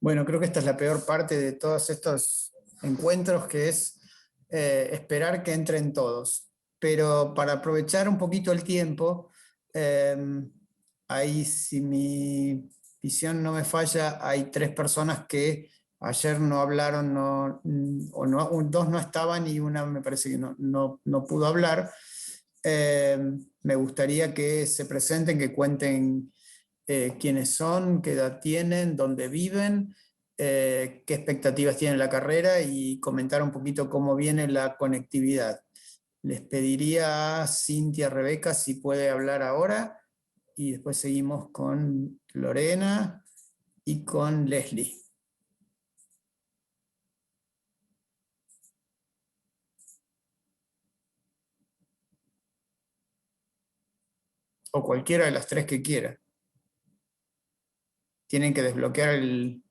Bueno, creo que esta es la peor parte de todos estos encuentros, que es esperar que entren todos. Pero para aprovechar un poquito el tiempo, ahí, si mi visión no me falla, hay 3 personas que ayer no hablaron, dos no estaban y una me parece que no pudo hablar. Me gustaría que se presenten, que cuenten quiénes son, qué edad tienen, dónde viven, qué expectativas tienen en la carrera y comentar un poquito cómo viene la conectividad. Les pediría a Cintia Rebeca si puede hablar ahora y después seguimos con Lorena y con Leslie. O cualquiera de las 3 que quiera. Tienen que desbloquear el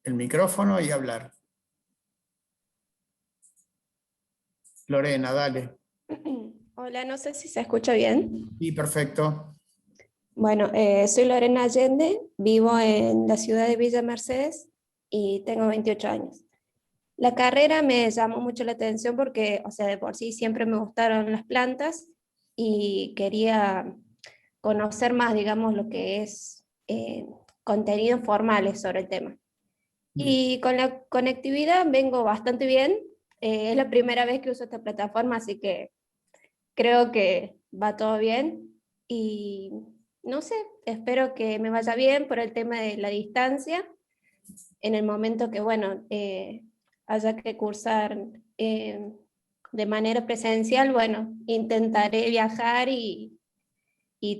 micrófono y hablar. Lorena, dale. Hola, no sé si se escucha bien. Sí, perfecto. Bueno, soy Lorena Allende, vivo en la ciudad de Villa Mercedes y tengo 28 años. La carrera me llamó mucho la atención porque, o sea, de por sí siempre me gustaron las plantas y quería conocer más, digamos, lo que es contenidos formales sobre el tema. Bien, Y con la conectividad vengo bastante bien. Es la primera vez que uso esta plataforma, así que creo que va todo bien. Y no sé, espero que me vaya bien por el tema de la distancia. En el momento que, bueno, haya que cursar eh, de manera presencial, bueno, intentaré viajar y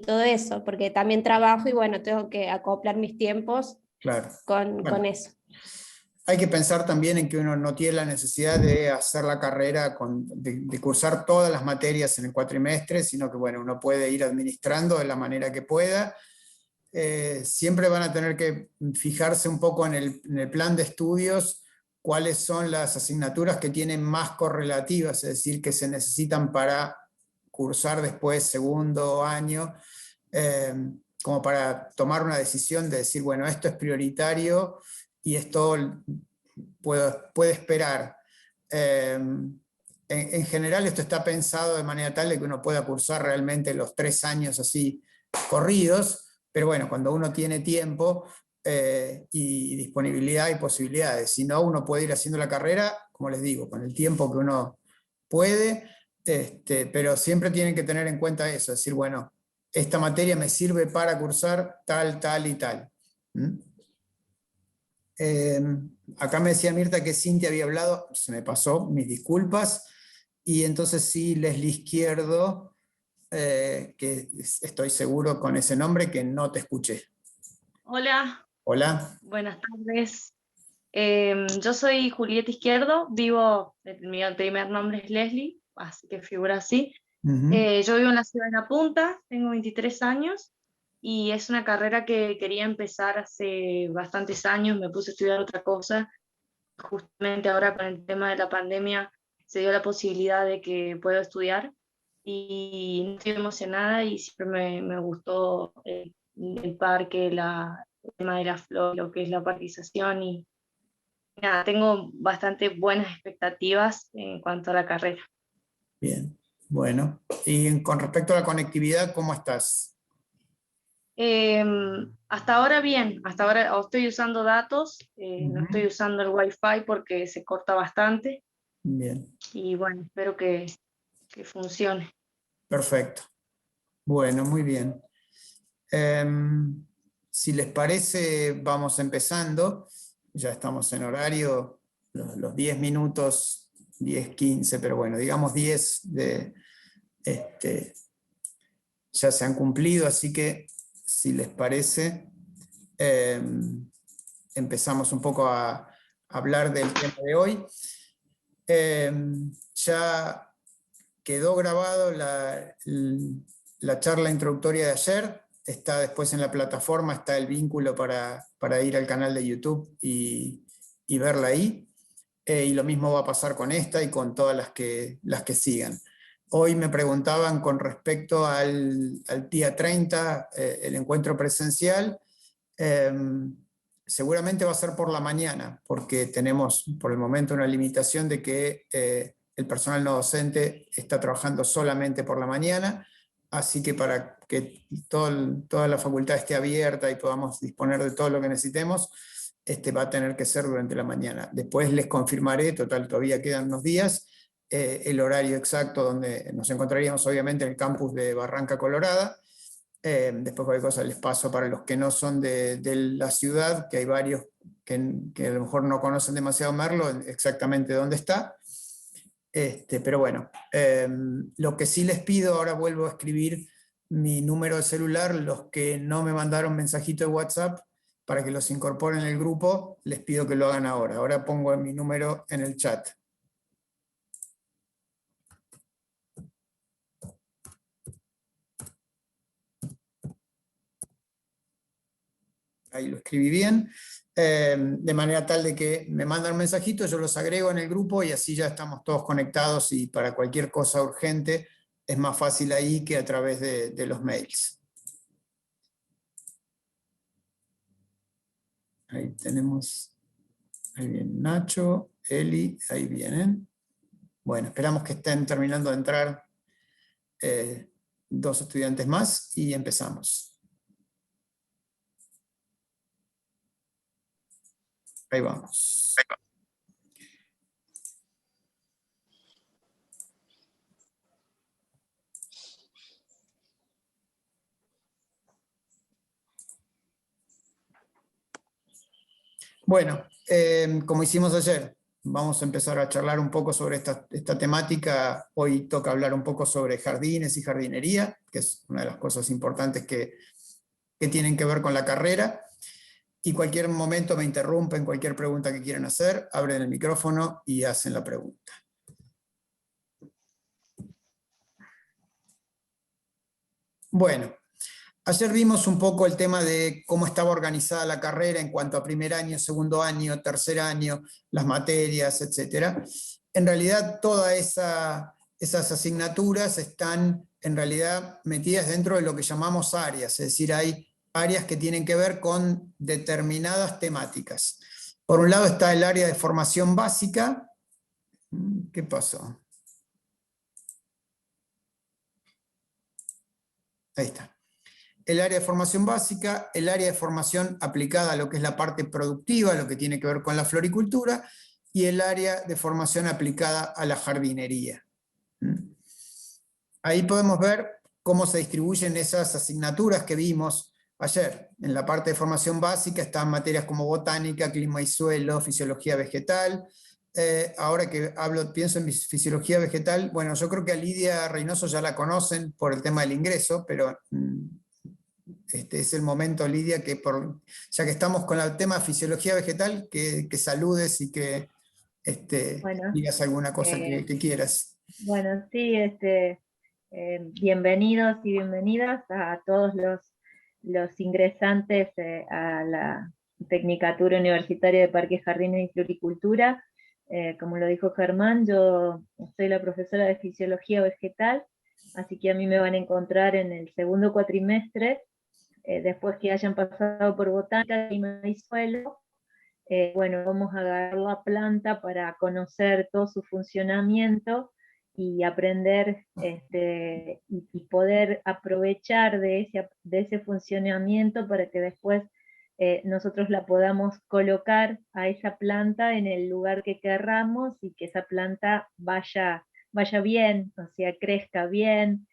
todo eso, porque también trabajo y bueno, tengo que acoplar mis tiempos claro. con Bueno, eso. hay que pensar también en que uno no tiene la necesidad de hacer la carrera, de cursar todas las materias en el cuatrimestre, sino que bueno, uno puede ir administrando de la manera que pueda. Siempre van a tener que fijarse un poco en el plan de estudios cuáles son las asignaturas que tienen más correlativas, es decir, que se necesitan para cursar después segundo año, eh, como para tomar una decisión de decir, bueno, esto es prioritario y esto puede esperar. En general esto está pensado de manera tal de que uno pueda cursar realmente los 3 años así corridos, pero bueno, cuando uno tiene tiempo y disponibilidad y posibilidades, si no, uno puede ir haciendo la carrera, como les digo, con el tiempo que uno puede, pero siempre tienen que tener en cuenta eso, es decir, bueno, esta materia me sirve para cursar tal, tal y tal. ¿Mm? Eh, Acá me decía Mirta que Cintia había hablado, se me pasó, mis disculpas, y entonces sí, Leslie Izquierdo, que estoy seguro con ese nombre que no te escuché. Hola, Hola. buenas tardes. Yo soy Julieta Izquierdo, mi primer nombre es Leslie, así que figura así. Ujú. Yo vivo en la ciudad de La Punta, tengo 23 años y es una carrera que quería empezar hace bastantes años, me puse a estudiar otra cosa. Justamente ahora con el tema de la pandemia se dio la posibilidad de que puedo estudiar y estoy emocionada y siempre me gustó el parque, el tema de la flor, lo que es la parquización y nada, tengo bastante buenas expectativas en cuanto a la carrera. Bien, bueno. Y con respecto a la conectividad, ¿cómo estás? Hasta ahora bien, hasta ahora estoy usando datos, no Ujú. estoy usando el wifi porque se corta bastante Bien, y bueno, espero que funcione. perfecto. Bueno, muy bien. Em, si les parece, vamos empezando. Ya estamos en horario, los 10 minutos, 10, 15, pero bueno, digamos 10 este, ya se han cumplido, así que si les parece, empezamos un poco a hablar del tema de hoy. Ya quedó grabado la charla introductoria de ayer, está después en la plataforma, está el vínculo para ir al canal de YouTube y verla ahí. Y lo mismo va a pasar con esta y con todas las que sigan. Hoy me preguntaban con respecto al día 30, el encuentro presencial. Seguramente va a ser por la mañana, porque tenemos por el momento una limitación de que el personal no docente está trabajando solamente por la mañana, así que para que toda la facultad esté abierta y podamos disponer de todo lo que necesitemos, va a tener que ser durante la mañana. Después les confirmaré, total, todavía quedan unos días, el horario exacto donde nos encontraríamos, obviamente, en el campus de Barranca Colorada. Después cualquier cosa les paso para los que no son de la ciudad, que hay varios que a lo mejor no conocen demasiado Merlo, exactamente dónde está. Pero bueno, lo que sí les pido, ahora vuelvo a escribir mi número de celular, los que no me mandaron mensajito de WhatsApp, para que los incorporen en el grupo, les pido que lo hagan ahora. Ahora pongo mi número en el chat. Ahí lo escribí bien, de manera tal de que me mandan mensajitos, yo los agrego en el grupo y así ya estamos todos conectados y para cualquier cosa urgente es más fácil ahí que a través de los mails. Ahí tenemos, ahí viene Nacho Eli, ahí vienen. Bueno, esperamos que estén terminando de entrar 2 estudiantes más y empezamos. Ahí vamos. Bueno, como hicimos ayer, vamos a empezar a charlar un poco sobre esta temática. Hoy toca hablar un poco sobre jardines y jardinería, que es una de las cosas importantes que tienen que ver con la carrera. Y cualquier momento me interrumpen, cualquier pregunta que quieran hacer, abren el micrófono y hacen la pregunta. Bueno, ayer vimos un poco el tema de cómo estaba organizada la carrera en cuanto a primer año, segundo año, tercer año, las materias, etc. En realidad, todas esas asignaturas están en realidad metidas dentro de lo que llamamos áreas, es decir, hay áreas que tienen que ver con determinadas temáticas. Por un lado está el área de formación básica. ¿Qué pasó? Ahí está. El área de formación básica, el área de formación aplicada a lo que es la parte productiva, lo que tiene que ver con la floricultura, y el área de formación aplicada a la jardinería. Ahí podemos ver cómo se distribuyen esas asignaturas que vimos ayer. En la parte de formación básica están materias como botánica, clima y suelo, fisiología vegetal. Ahora que pienso en fisiología vegetal, bueno, yo creo que a Lidia Reynoso ya la conocen por el tema del ingreso, pero este es el momento, Lidia, que ya que estamos con el tema fisiología vegetal, que saludes y que Bueno, digas alguna cosa que quieras. Bueno, sí, bienvenidos y bienvenidas a todos los ingresantes a la Tecnicatura Universitaria de Parques, Jardines y Floricultura. Como lo dijo Germán, yo soy la profesora de Fisiología Vegetal, así que a mí me van a encontrar en el segundo cuatrimestre, después que hayan pasado por botánica, clima y suelo. Bueno, vamos a agarrar la planta para conocer todo su funcionamiento y aprender y poder aprovechar de ese funcionamiento para que después nosotros la podamos colocar a esa planta en el lugar que querramos y que esa planta vaya bien, o sea, crezca bien,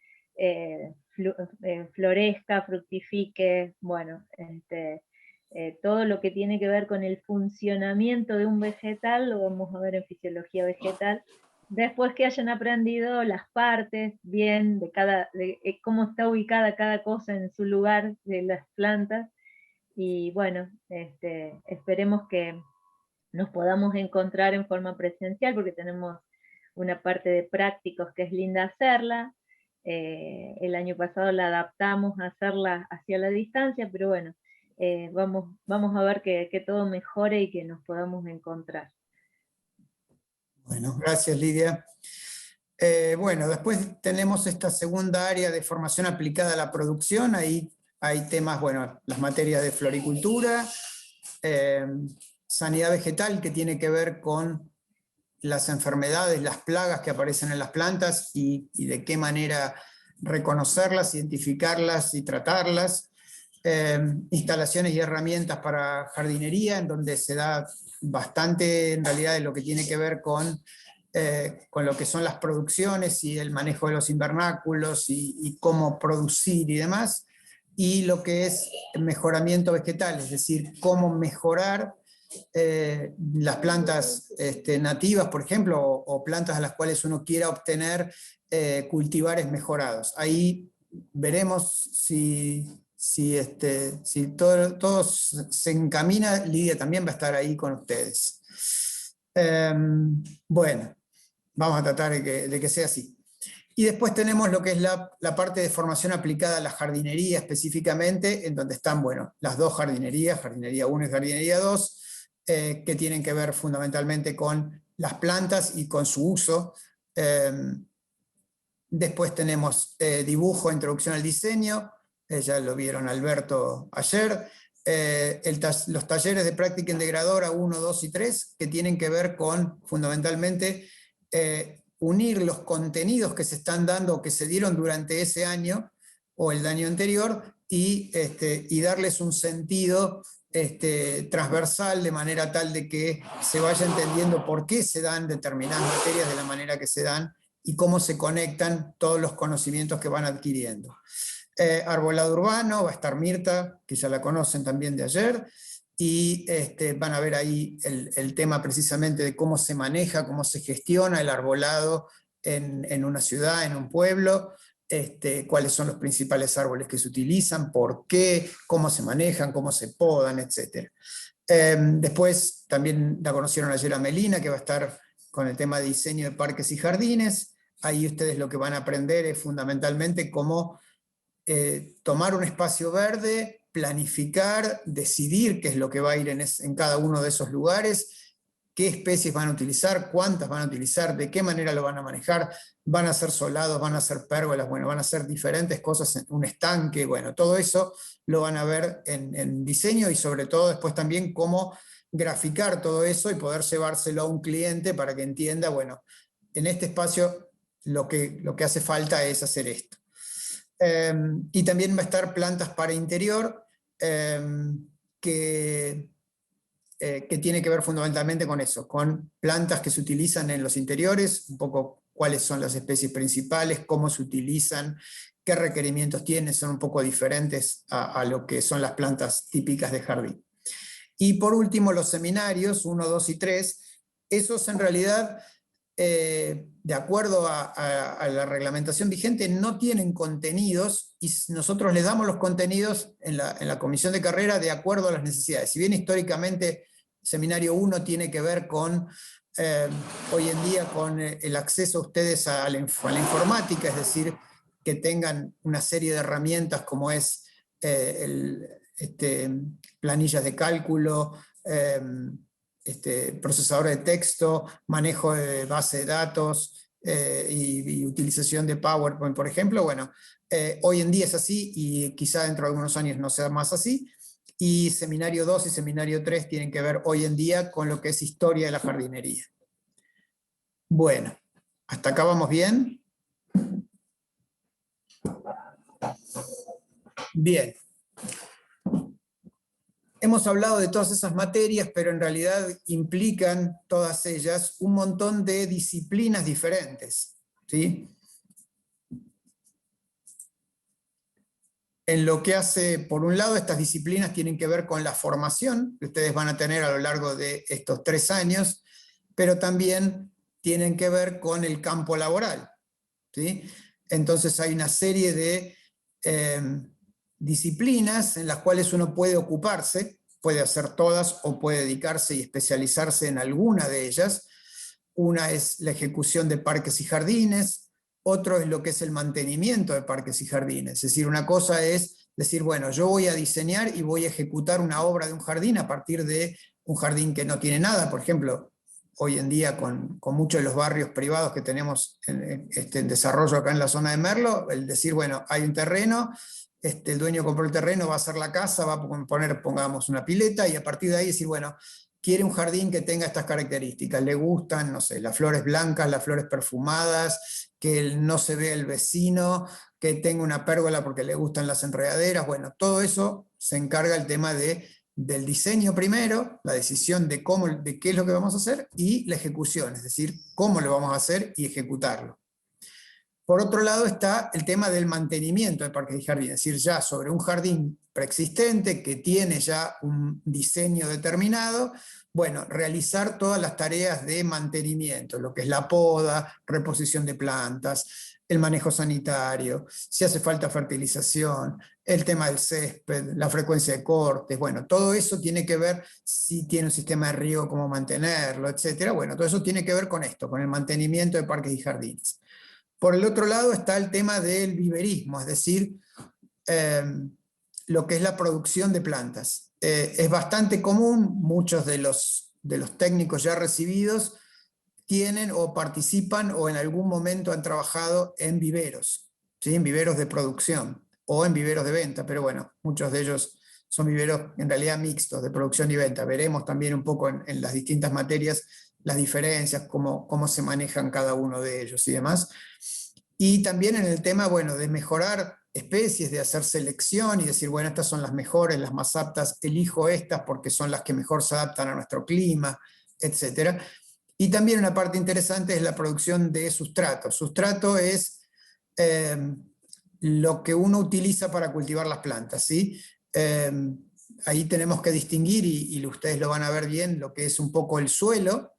florezca, fructifique, bueno, todo lo que tiene que ver con el funcionamiento de un vegetal lo vamos a ver en fisiología vegetal, después que hayan aprendido las partes bien de cómo está ubicada cada cosa en su lugar de las plantas, y bueno, esperemos que nos podamos encontrar en forma presencial, porque tenemos una parte de prácticos que es linda hacerla. El año pasado la adaptamos a hacerla hacia la distancia, pero bueno, vamos a ver que todo mejore y que nos podamos encontrar. Bueno, gracias Lidia. Bueno, después tenemos esta segunda área de formación aplicada a la producción. Ahí hay temas, bueno, las materias de floricultura, sanidad vegetal, que tiene que ver con las enfermedades, las plagas que aparecen en las plantas y de qué manera reconocerlas, identificarlas y tratarlas. Instalaciones y herramientas para jardinería, en donde se da bastante en realidad de lo que tiene que ver con lo que son las producciones y el manejo de los invernáculos y cómo producir y demás, y lo que es mejoramiento vegetal, es decir, cómo mejorar las plantas nativas, por ejemplo, o plantas a las cuales uno quiera obtener cultivares mejorados. Ahí veremos si todo se encamina. Lidia también va a estar ahí con ustedes. Bueno, vamos a tratar de que sea así. Y después tenemos lo que es la parte de formación aplicada a la jardinería específicamente, en donde están, bueno, las dos jardinerías, jardinería 1 y jardinería 2, que tienen que ver fundamentalmente con las plantas y con su uso. Después tenemos dibujo, introducción al diseño, ya lo vieron Alberto ayer, los talleres de práctica integradora 1, 2 y 3, que tienen que ver con, fundamentalmente, unir los contenidos que se están dando o que se dieron durante ese año o el año anterior y darles un sentido transversal, de manera tal de que se vaya entendiendo por qué se dan determinadas materias de la manera que se dan y cómo se conectan todos los conocimientos que van adquiriendo. Arbolado urbano, va a estar Mirta, que ya la conocen también de ayer, y van a ver ahí el tema precisamente de cómo se maneja, cómo se gestiona el arbolado en una ciudad, en un pueblo, cuáles son los principales árboles que se utilizan, por qué, cómo se manejan, cómo se podan, etc. Después también la conocieron ayer a Melina, que va a estar con el tema de diseño de parques y jardines. Ahí ustedes lo que van a aprender es fundamentalmente cómo tomar un espacio verde, planificar, decidir qué es lo que va a ir en cada uno de esos lugares, qué especies van a utilizar, cuántas van a utilizar, de qué manera lo van a manejar, van a ser solados, van a ser pérgolas, bueno, van a ser diferentes cosas, un estanque, bueno, todo eso lo van a ver en diseño y sobre todo después también cómo graficar todo eso y poder llevárselo a un cliente para que entienda, bueno, en este espacio lo que hace falta es hacer esto. Y también va a estar plantas para interior, que tiene que ver fundamentalmente con eso, con plantas que se utilizan en los interiores, un poco cuáles son las especies principales, cómo se utilizan, qué requerimientos tienen, son un poco diferentes a lo que son las plantas típicas de jardín. Y por último, los seminarios 1, 2 y 3, esos en realidad, de acuerdo a la reglamentación vigente, no tienen contenidos y nosotros les damos los contenidos en la comisión de carrera de acuerdo a las necesidades. Si bien históricamente seminario 1 tiene que ver con, hoy en día, con el acceso a ustedes a la informática, es decir, que tengan una serie de herramientas como es planillas de cálculo, procesador de texto, manejo de base de datos y utilización de PowerPoint, por ejemplo. Bueno, hoy en día es así y quizá dentro de algunos años no sea más así. Y seminario 2 y seminario 3 tienen que ver hoy en día con lo que es historia de la jardinería. Bueno, ¿hasta acá vamos bien? Bien. Hemos hablado de todas esas materias, pero en realidad implican todas ellas un montón de disciplinas diferentes, ¿sí? En lo que hace, por un lado, estas disciplinas tienen que ver con la formación que ustedes van a tener a lo largo de estos 3 años, pero también tienen que ver con el campo laboral, ¿sí? Entonces hay una serie de disciplinas en las cuales uno puede ocuparse, puede hacer todas o puede dedicarse y especializarse en alguna de ellas. Una es la ejecución de parques y jardines, otro es lo que es el mantenimiento de parques y jardines. Es decir, una cosa es decir, bueno, yo voy a diseñar y voy a ejecutar una obra de un jardín a partir de un jardín que no tiene nada. Por ejemplo, hoy en día con muchos de los barrios privados que tenemos en desarrollo acá en la zona de Merlo, el decir, bueno, hay un terreno, el dueño compró el terreno, va a hacer la casa, va a poner, pongamos, una pileta, y a partir de ahí decir, bueno, quiere un jardín que tenga estas características, le gustan, no sé, las flores blancas, las flores perfumadas, que no se ve el vecino, que tenga una pérgola porque le gustan las enredaderas. Bueno, todo eso se encarga el tema del diseño primero, la decisión de qué es lo que vamos a hacer, y la ejecución, es decir, cómo lo vamos a hacer y ejecutarlo. Por otro lado está el tema del mantenimiento de parques y jardines, es decir, ya sobre un jardín preexistente que tiene ya un diseño determinado, bueno, realizar todas las tareas de mantenimiento, lo que es la poda, reposición de plantas, el manejo sanitario, si hace falta fertilización, el tema del césped, la frecuencia de cortes, bueno, todo eso tiene que ver si tiene un sistema de riego, cómo mantenerlo, etc. Bueno, todo eso tiene que ver con esto, con el mantenimiento de parques y jardines. Por el otro lado está el tema del viverismo, es decir, lo que es la producción de plantas. Es bastante común, muchos de los técnicos ya recibidos tienen o participan o en algún momento han trabajado en viveros, ¿sí? En viveros de producción o en viveros de venta, pero bueno, muchos de ellos son viveros en realidad mixtos de producción y venta. Veremos también un poco en las distintas materias las diferencias, cómo se manejan cada uno de ellos y demás. Y también en el tema, bueno, de mejorar especies, de hacer selección y decir, bueno, estas son las mejores, las más aptas, elijo estas porque son las que mejor se adaptan a nuestro clima, etc. Y también una parte interesante es la producción de sustrato. Sustrato es lo que uno utiliza para cultivar las plantas, ¿sí? Ahí tenemos que distinguir, y ustedes lo van a ver bien, lo que es un poco el suelo,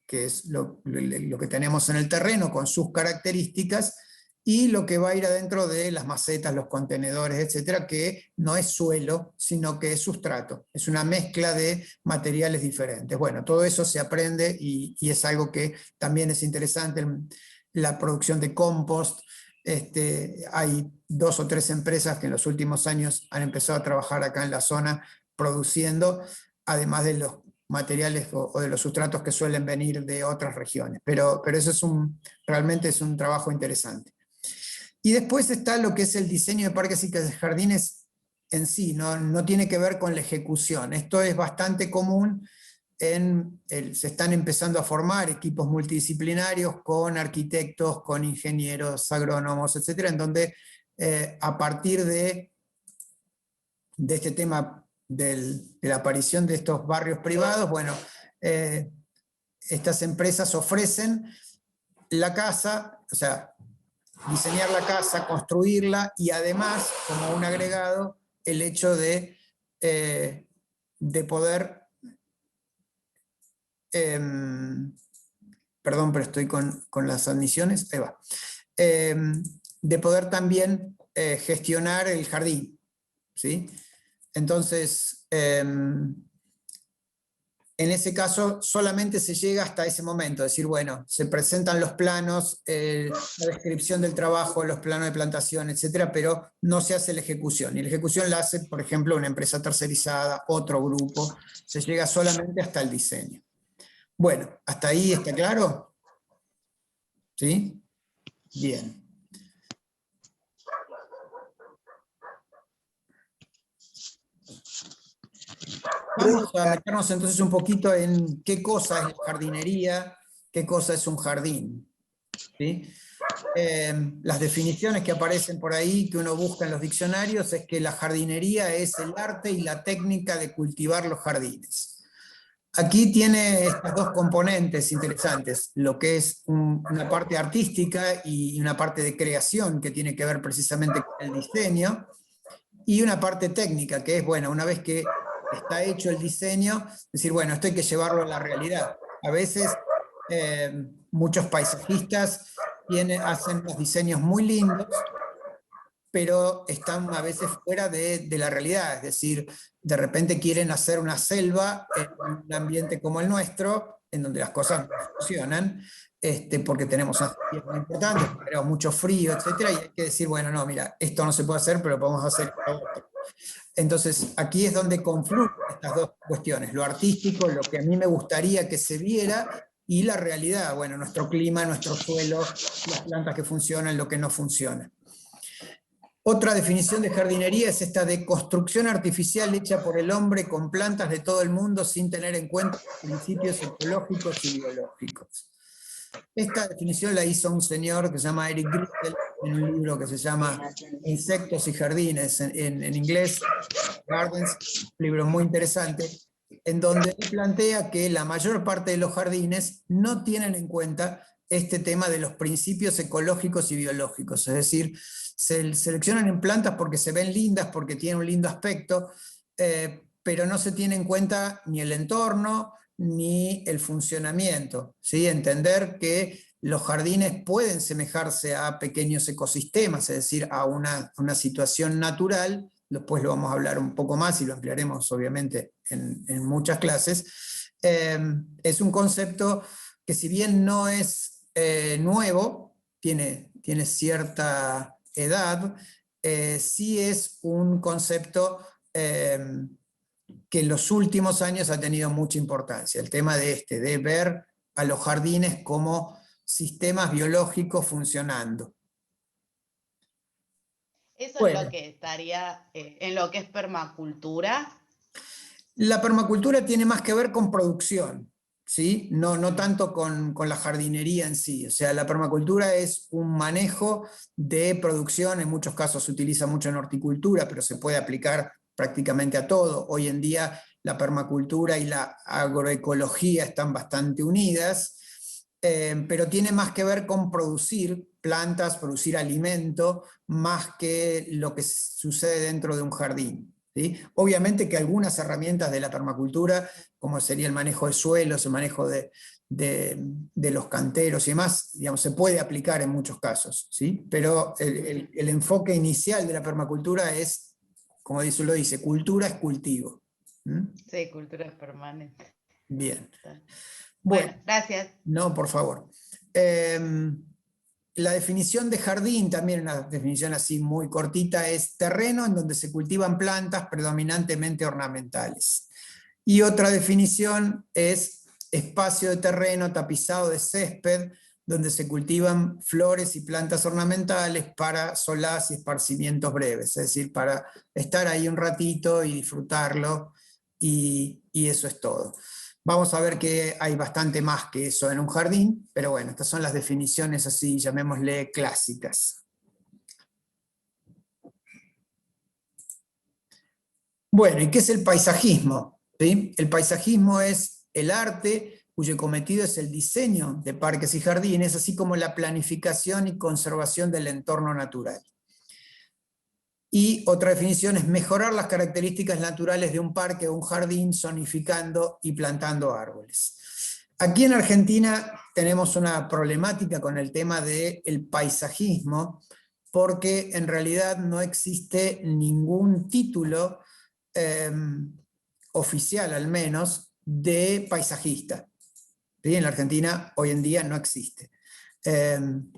que es lo que tenemos en el terreno con sus características, y lo que va a ir adentro de las macetas, los contenedores, etcétera, que no es suelo, sino que es sustrato. Es una mezcla de materiales diferentes. Bueno, todo eso se aprende y es algo que también es interesante. La producción de compost. Hay 2 o 3 empresas que en los últimos años han empezado a trabajar acá en la zona produciendo, además de los materiales o de los sustratos que suelen venir de otras regiones. Pero eso realmente es un trabajo interesante. Y después está lo que es el diseño de parques y jardines en sí, no tiene que ver con la ejecución. Esto es bastante común, se están empezando a formar equipos multidisciplinarios con arquitectos, con ingenieros, agrónomos, etcétera, en donde a partir de este tema de la aparición de estos barrios privados, bueno, estas empresas ofrecen la casa, o sea, diseñar la casa, construirla, y además, como un agregado, el hecho de poder, perdón, pero estoy con las admisiones, ahí va, de poder también gestionar el jardín, ¿sí? Entonces, en ese caso solamente se llega hasta ese momento, es decir, bueno, se presentan los planos, la descripción del trabajo, los planos de plantación, etcétera, pero no se hace la ejecución. Y la ejecución la hace, por ejemplo, una empresa tercerizada, otro grupo. Se llega solamente hasta el diseño. Bueno, ¿hasta ahí está claro? ¿Sí? Bien. Vamos a meternos entonces un poquito en qué cosa es la jardinería, qué cosa es un jardín, ¿sí? Las definiciones que aparecen por ahí, que uno busca en los diccionarios, es que la jardinería es el arte y la técnica de cultivar los jardines. Aquí tiene estas 2 componentes interesantes, lo que es una parte artística y una parte de creación que tiene que ver precisamente con el diseño, y una parte técnica, que es, bueno, una vez que está hecho el diseño, decir, bueno, esto hay que llevarlo a la realidad. A veces muchos paisajistas hacen unos diseños muy lindos, pero están a veces fuera de la realidad, es decir, de repente quieren hacer una selva en un ambiente como el nuestro, en donde las cosas no funcionan, porque tenemos una sequía muy importante, tenemos mucho frío, etcétera, y hay que decir, bueno, no, mira, esto no se puede hacer, pero podemos hacer otro. Entonces, aquí es donde confluyen estas 2 cuestiones, lo artístico, lo que a mí me gustaría que se viera, y la realidad, bueno, nuestro clima, nuestro suelo, las plantas que funcionan, lo que no funciona. Otra definición de jardinería es esta de construcción artificial hecha por el hombre con plantas de todo el mundo sin tener en cuenta principios ecológicos y biológicos. Esta definición la hizo un señor que se llama Eric Grisel en un libro que se llama Insectos y Jardines, en inglés, Gardens, un libro muy interesante, en donde plantea que la mayor parte de los jardines no tienen en cuenta este tema de los principios ecológicos y biológicos, es decir, se seleccionan en plantas porque se ven lindas, porque tienen un lindo aspecto, pero no se tiene en cuenta ni el entorno, ni el funcionamiento, ¿sí? Entender que los jardines pueden semejarse a pequeños ecosistemas, es decir, a una situación natural, después lo vamos a hablar un poco más y lo ampliaremos obviamente en muchas clases. Es un concepto que, si bien no es nuevo, tiene cierta edad, sí es un concepto que en los últimos años ha tenido mucha importancia, el tema de ver a los jardines como sistemas biológicos funcionando. Eso Bueno. es lo que estaría en lo que es permacultura. La permacultura tiene más que ver con producción, ¿sí? No tanto con la jardinería en sí. O sea, la permacultura es un manejo de producción, en muchos casos se utiliza mucho en horticultura, pero se puede aplicar prácticamente a todo. Hoy en día la permacultura y la agroecología están bastante unidas, pero tiene más que ver con producir plantas, producir alimento, más que lo que sucede dentro de un jardín. ¿Sí? Obviamente que algunas herramientas de la permacultura, como sería el manejo de suelos, el manejo de los canteros y demás, digamos, se puede aplicar en muchos casos, ¿sí? Pero el enfoque inicial de la permacultura es, como lo dice, cultura es cultivo. ¿Mm? Sí, cultura es permanente. Bien. Bueno, gracias. No, por favor. La definición de jardín, también una definición así muy cortita, es terreno en donde se cultivan plantas predominantemente ornamentales. Y otra definición es espacio de terreno tapizado de césped, donde se cultivan flores y plantas ornamentales para solaz y esparcimientos breves, es decir, para estar ahí un ratito y disfrutarlo, y eso es todo. Vamos a ver que hay bastante más que eso en un jardín, pero bueno, estas son las definiciones así, llamémosle clásicas. Bueno, ¿y qué es el paisajismo? ¿Sí? El paisajismo es el arte cuyo cometido es el diseño de parques y jardines, así como la planificación y conservación del entorno natural. Y otra definición es mejorar las características naturales de un parque o un jardín zonificando y plantando árboles. Aquí en Argentina tenemos una problemática con el tema del paisajismo, porque en realidad no existe ningún título oficial, al menos, de paisajista. ¿Sí? En la Argentina hoy en día no existe.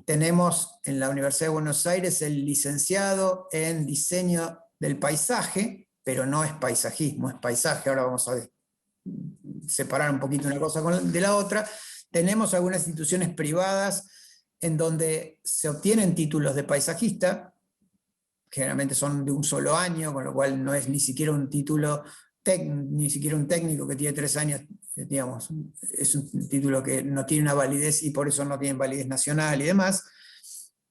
Tenemos en la Universidad de Buenos Aires el licenciado en diseño del paisaje, pero no es paisajismo, es paisaje. Ahora vamos a separar un poquito una cosa de la otra. Tenemos algunas instituciones privadas en donde se obtienen títulos de paisajista, generalmente son de un solo año, con lo cual no es ni siquiera un título ni siquiera un técnico que tiene 3 años, digamos, es un título que no tiene una validez y por eso no tiene validez nacional y demás.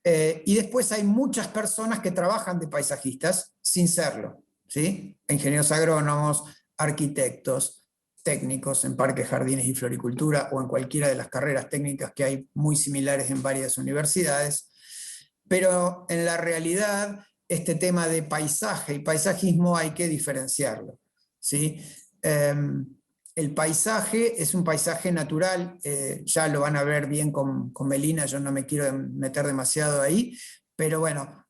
Y después hay muchas personas que trabajan de paisajistas sin serlo, ¿sí? Ingenieros agrónomos, arquitectos, técnicos en parques, jardines y floricultura, o en cualquiera de las carreras técnicas que hay muy similares en varias universidades. Pero en la realidad, este tema de paisaje y paisajismo hay que diferenciarlo, ¿sí? El paisaje es un paisaje natural, ya lo van a ver bien con Melina, yo no me quiero meter demasiado ahí, pero bueno,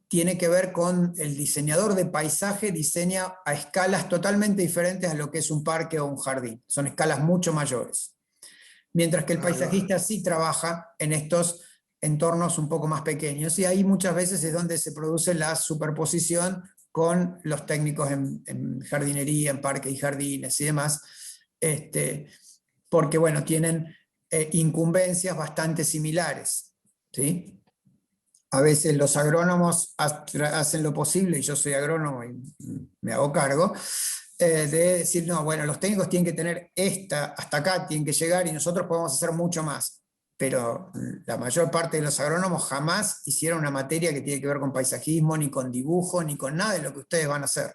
tiene que ver con el diseñador de paisaje, diseña a escalas totalmente diferentes a lo que es un parque o un jardín, son escalas mucho mayores. Mientras que el paisajista sí trabaja en estos entornos un poco más pequeños, y ahí muchas veces es donde se produce la superposición con los técnicos en jardinería, en parques y jardines y demás, porque bueno, tienen incumbencias bastante similares, ¿sí? A veces los agrónomos hacen lo posible, y yo soy agrónomo y me hago cargo, de decir, no, bueno, los técnicos tienen que tener hasta acá tienen que llegar y nosotros podemos hacer mucho más. Pero la mayor parte de los agrónomos jamás hicieron una materia que tiene que ver con paisajismo, ni con dibujo, ni con nada de lo que ustedes van a hacer.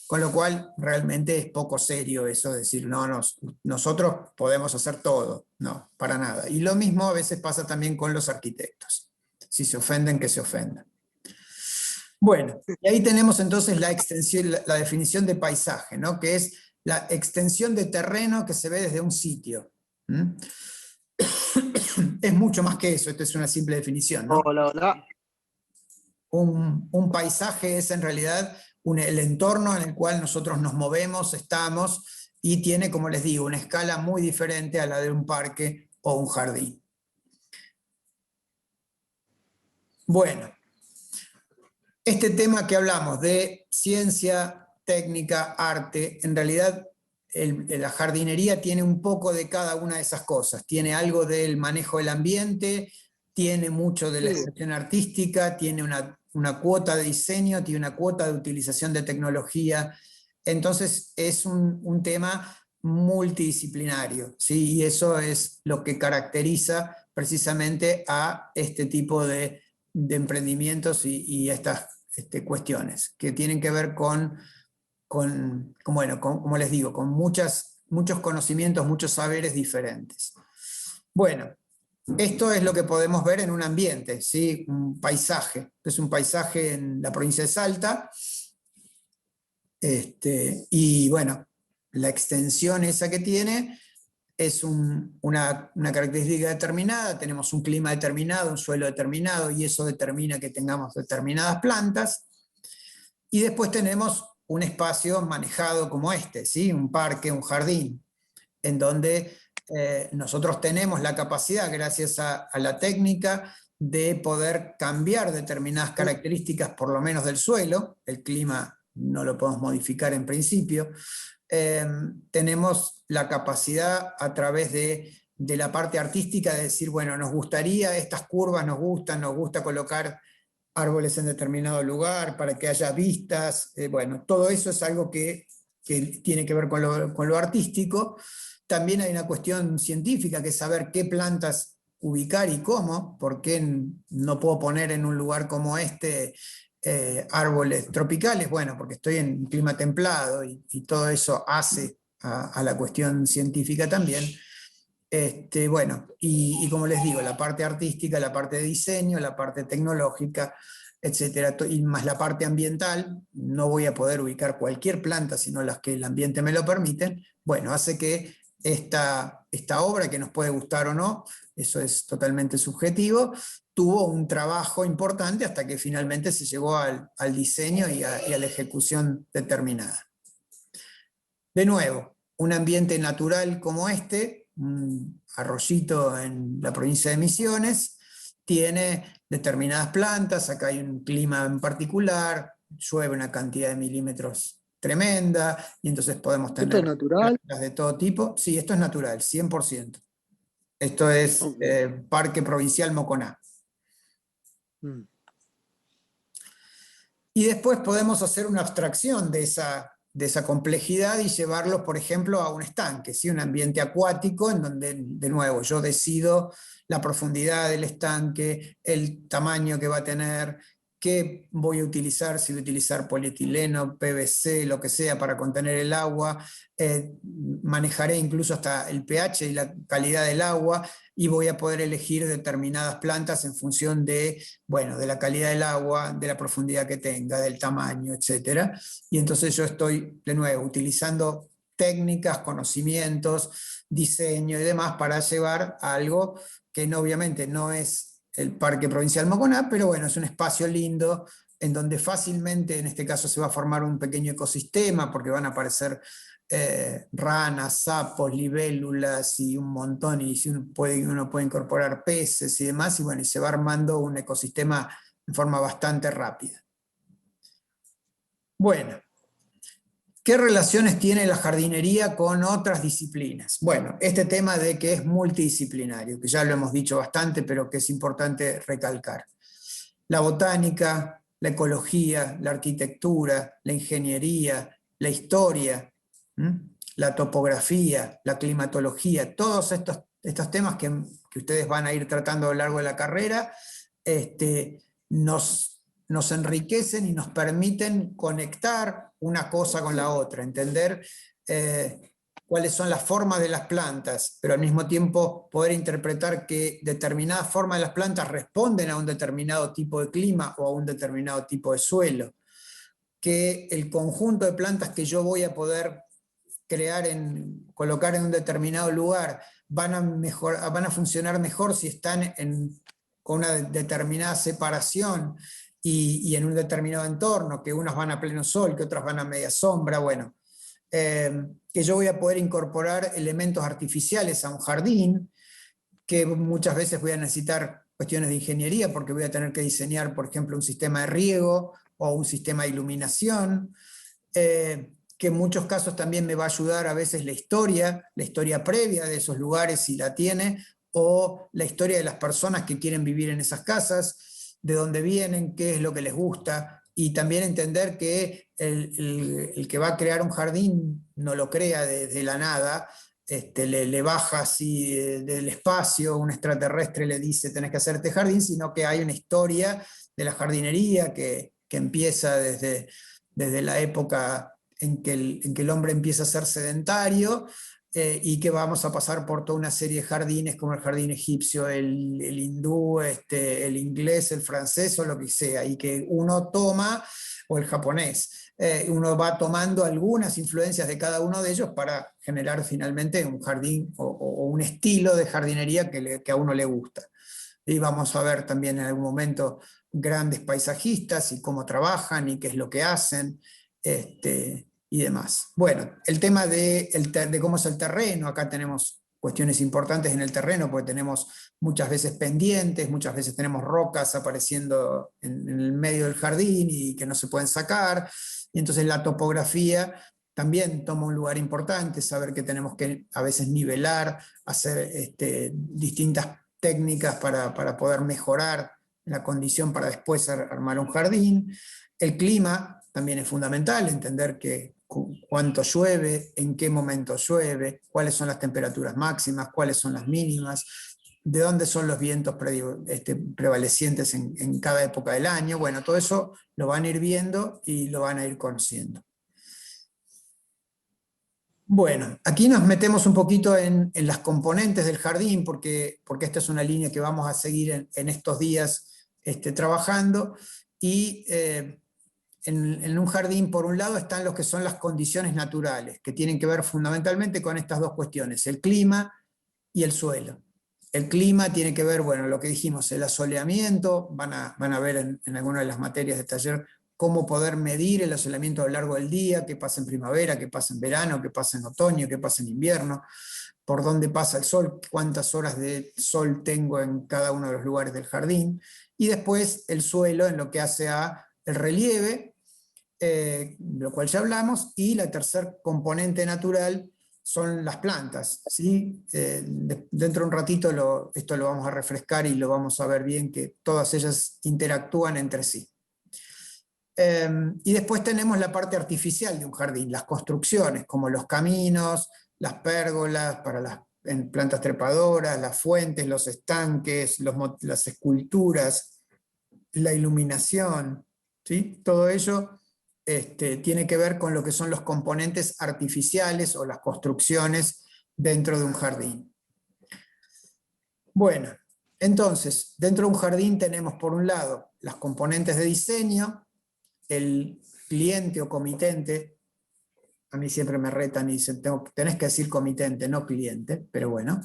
Con lo cual, realmente es poco serio eso de decir, no, nosotros podemos hacer todo. No, para nada. Y lo mismo a veces pasa también con los arquitectos. Si se ofenden, que se ofendan. Bueno, y ahí tenemos entonces la extensión, la definición de paisaje, ¿no? Que es la extensión de terreno que se ve desde un sitio. ¿Mm? Es mucho más que eso, esto es una simple definición, ¿no? Hola, hola. Un paisaje es en realidad el entorno en el cual nosotros nos movemos, estamos, y tiene, como les digo, una escala muy diferente a la de un parque o un jardín. Bueno, este tema que hablamos de ciencia, técnica, arte, en realidad la jardinería tiene un poco de cada una de esas cosas. Tiene algo del manejo del ambiente, tiene mucho de la expresión artística, tiene una una cuota de diseño, tiene una cuota de utilización de tecnología. Entonces es un tema multidisciplinario, ¿sí? Y eso es lo que caracteriza precisamente a este tipo de emprendimientos y estas cuestiones que tienen que ver con, bueno, como les digo, con muchos conocimientos, muchos saberes diferentes. Bueno, esto es lo que podemos ver en un ambiente, ¿sí? Un paisaje. Es un paisaje en la provincia de Salta. Y bueno, la extensión esa que tiene es una característica determinada, tenemos un clima determinado, un suelo determinado, y eso determina que tengamos determinadas plantas. Y después tenemos un espacio manejado como este, ¿sí? Un parque, un jardín, en donde nosotros tenemos la capacidad, gracias a la técnica, de poder cambiar determinadas características, por lo menos del suelo. El clima no lo podemos modificar en principio. Tenemos la capacidad a través de la parte artística de decir, bueno, nos gustaría, estas curvas nos gusta colocar árboles en determinado lugar para que haya vistas. Bueno, todo eso es algo que tiene que ver con lo artístico. También hay una cuestión científica, que es saber qué plantas ubicar y cómo, porque no puedo poner en un lugar como este árboles tropicales. Bueno, porque estoy en un clima templado, y todo eso hace a la cuestión científica también. Bueno, y como les digo, la parte artística, la parte de diseño, la parte tecnológica, etcétera, y más la parte ambiental, no voy a poder ubicar cualquier planta, sino las que el ambiente me lo permiten. Bueno, hace que esta obra, que nos puede gustar o no, eso es totalmente subjetivo, tuvo un trabajo importante hasta que finalmente se llegó al diseño y a la ejecución determinada. De nuevo, un ambiente natural como este, un arroyito en la provincia de Misiones, tiene determinadas plantas. Acá hay un clima en particular, llueve una cantidad de milímetros tremenda, y entonces podemos tener... ¿Esto es natural? plantas de todo tipo. Sí, esto es natural, 100%. Esto es Parque Provincial Moconá. Y después podemos hacer una abstracción de esa complejidad y llevarlos, por ejemplo, a un estanque, ¿sí? Un ambiente acuático en donde, de nuevo, yo decido la profundidad del estanque, el tamaño que va a tener, qué voy a utilizar, si voy a utilizar polietileno, PVC, lo que sea para contener el agua. Manejaré incluso hasta el pH y la calidad del agua, y voy a poder elegir determinadas plantas en función de, bueno, de la calidad del agua, de la profundidad que tenga, del tamaño, etc. Y entonces yo estoy, de nuevo, utilizando técnicas, conocimientos, diseño y demás para llevar a algo que obviamente no es el Parque Provincial Moconá, pero bueno, es un espacio lindo en donde fácilmente, en este caso, se va a formar un pequeño ecosistema, porque van a aparecer ranas, sapos, libélulas y un montón, y uno puede incorporar peces y demás, y bueno, y se va armando un ecosistema de forma bastante rápida. Bueno, ¿qué relaciones tiene la jardinería con otras disciplinas? Bueno, este tema de que es multidisciplinario, que ya lo hemos dicho bastante, pero que es importante recalcar. La botánica, la ecología, la arquitectura, la ingeniería, la historia, la topografía, la climatología, todos estos temas que ustedes van a ir tratando a lo largo de la carrera, nos enriquecen y nos permiten conectar una cosa con la otra, entender cuáles son las formas de las plantas, pero al mismo tiempo poder interpretar que determinadas formas de las plantas responden a un determinado tipo de clima o a un determinado tipo de suelo, que el conjunto de plantas que yo voy a poder colocar en un determinado lugar van a funcionar mejor si están con una determinada separación y en un determinado entorno, que unas van a pleno sol, que otras van a media sombra. Bueno, que yo voy a poder incorporar elementos artificiales a un jardín, que muchas veces voy a necesitar cuestiones de ingeniería, porque voy a tener que diseñar, por ejemplo, un sistema de riego o un sistema de iluminación, que en muchos casos también me va a ayudar a veces la historia previa de esos lugares, si la tiene, o la historia de las personas que quieren vivir en esas casas. de dónde vienen, qué es lo que les gusta, y también entender que el que va a crear un jardín no lo crea desde la nada, le baja así del espacio, un extraterrestre le dice tenés que hacerte jardín, sino que hay una historia de la jardinería que empieza desde la época en que el hombre empieza a ser sedentario, y que vamos a pasar por toda una serie de jardines, como el jardín egipcio, el hindú, el inglés, el francés o lo que sea, y que uno toma, o el japonés, uno va tomando algunas influencias de cada uno de ellos para generar finalmente un jardín o un estilo de jardinería que a uno le gusta. Y vamos a ver también en algún momento grandes paisajistas y cómo trabajan y qué es lo que hacen, y demás. Bueno, el tema de cómo es el terreno, acá tenemos cuestiones importantes en el terreno, porque tenemos muchas veces pendientes, muchas veces tenemos rocas apareciendo en el medio del jardín y que no se pueden sacar, y entonces la topografía también toma un lugar importante, saber que tenemos que a veces nivelar, hacer distintas técnicas para poder mejorar la condición para después armar un jardín. El clima también es fundamental, entender cuánto llueve, en qué momento llueve, cuáles son las temperaturas máximas, cuáles son las mínimas, de dónde son los vientos prevalecientes en cada época del año. Bueno, todo eso lo van a ir viendo y lo van a ir conociendo. Bueno, aquí nos metemos un poquito en las componentes del jardín, porque esta es una línea que vamos a seguir en estos días trabajando, y en un jardín, por un lado, están los que son las condiciones naturales, que tienen que ver fundamentalmente con estas dos cuestiones, el clima y el suelo. El clima tiene que ver, bueno, lo que dijimos, el asoleamiento, van a ver en alguna de las materias de taller cómo poder medir el asoleamiento a lo largo del día, qué pasa en primavera, qué pasa en verano, qué pasa en otoño, qué pasa en invierno, por dónde pasa el sol, cuántas horas de sol tengo en cada uno de los lugares del jardín, y después el suelo en lo que hace a el relieve, de lo cual ya hablamos, y la tercer componente natural son las plantas, ¿sí? Dentro de un ratito esto lo vamos a refrescar y lo vamos a ver bien, que todas ellas interactúan entre sí. Y después tenemos la parte artificial de un jardín, las construcciones, como los caminos, las pérgolas en plantas trepadoras, las fuentes, los estanques, las esculturas, la iluminación, ¿sí? Todo ello tiene que ver con lo que son los componentes artificiales o las construcciones dentro de un jardín. Bueno, entonces, dentro de un jardín tenemos por un lado las componentes de diseño, el cliente o comitente. A mí siempre me retan y dicen, tenés que decir comitente, no cliente, pero bueno,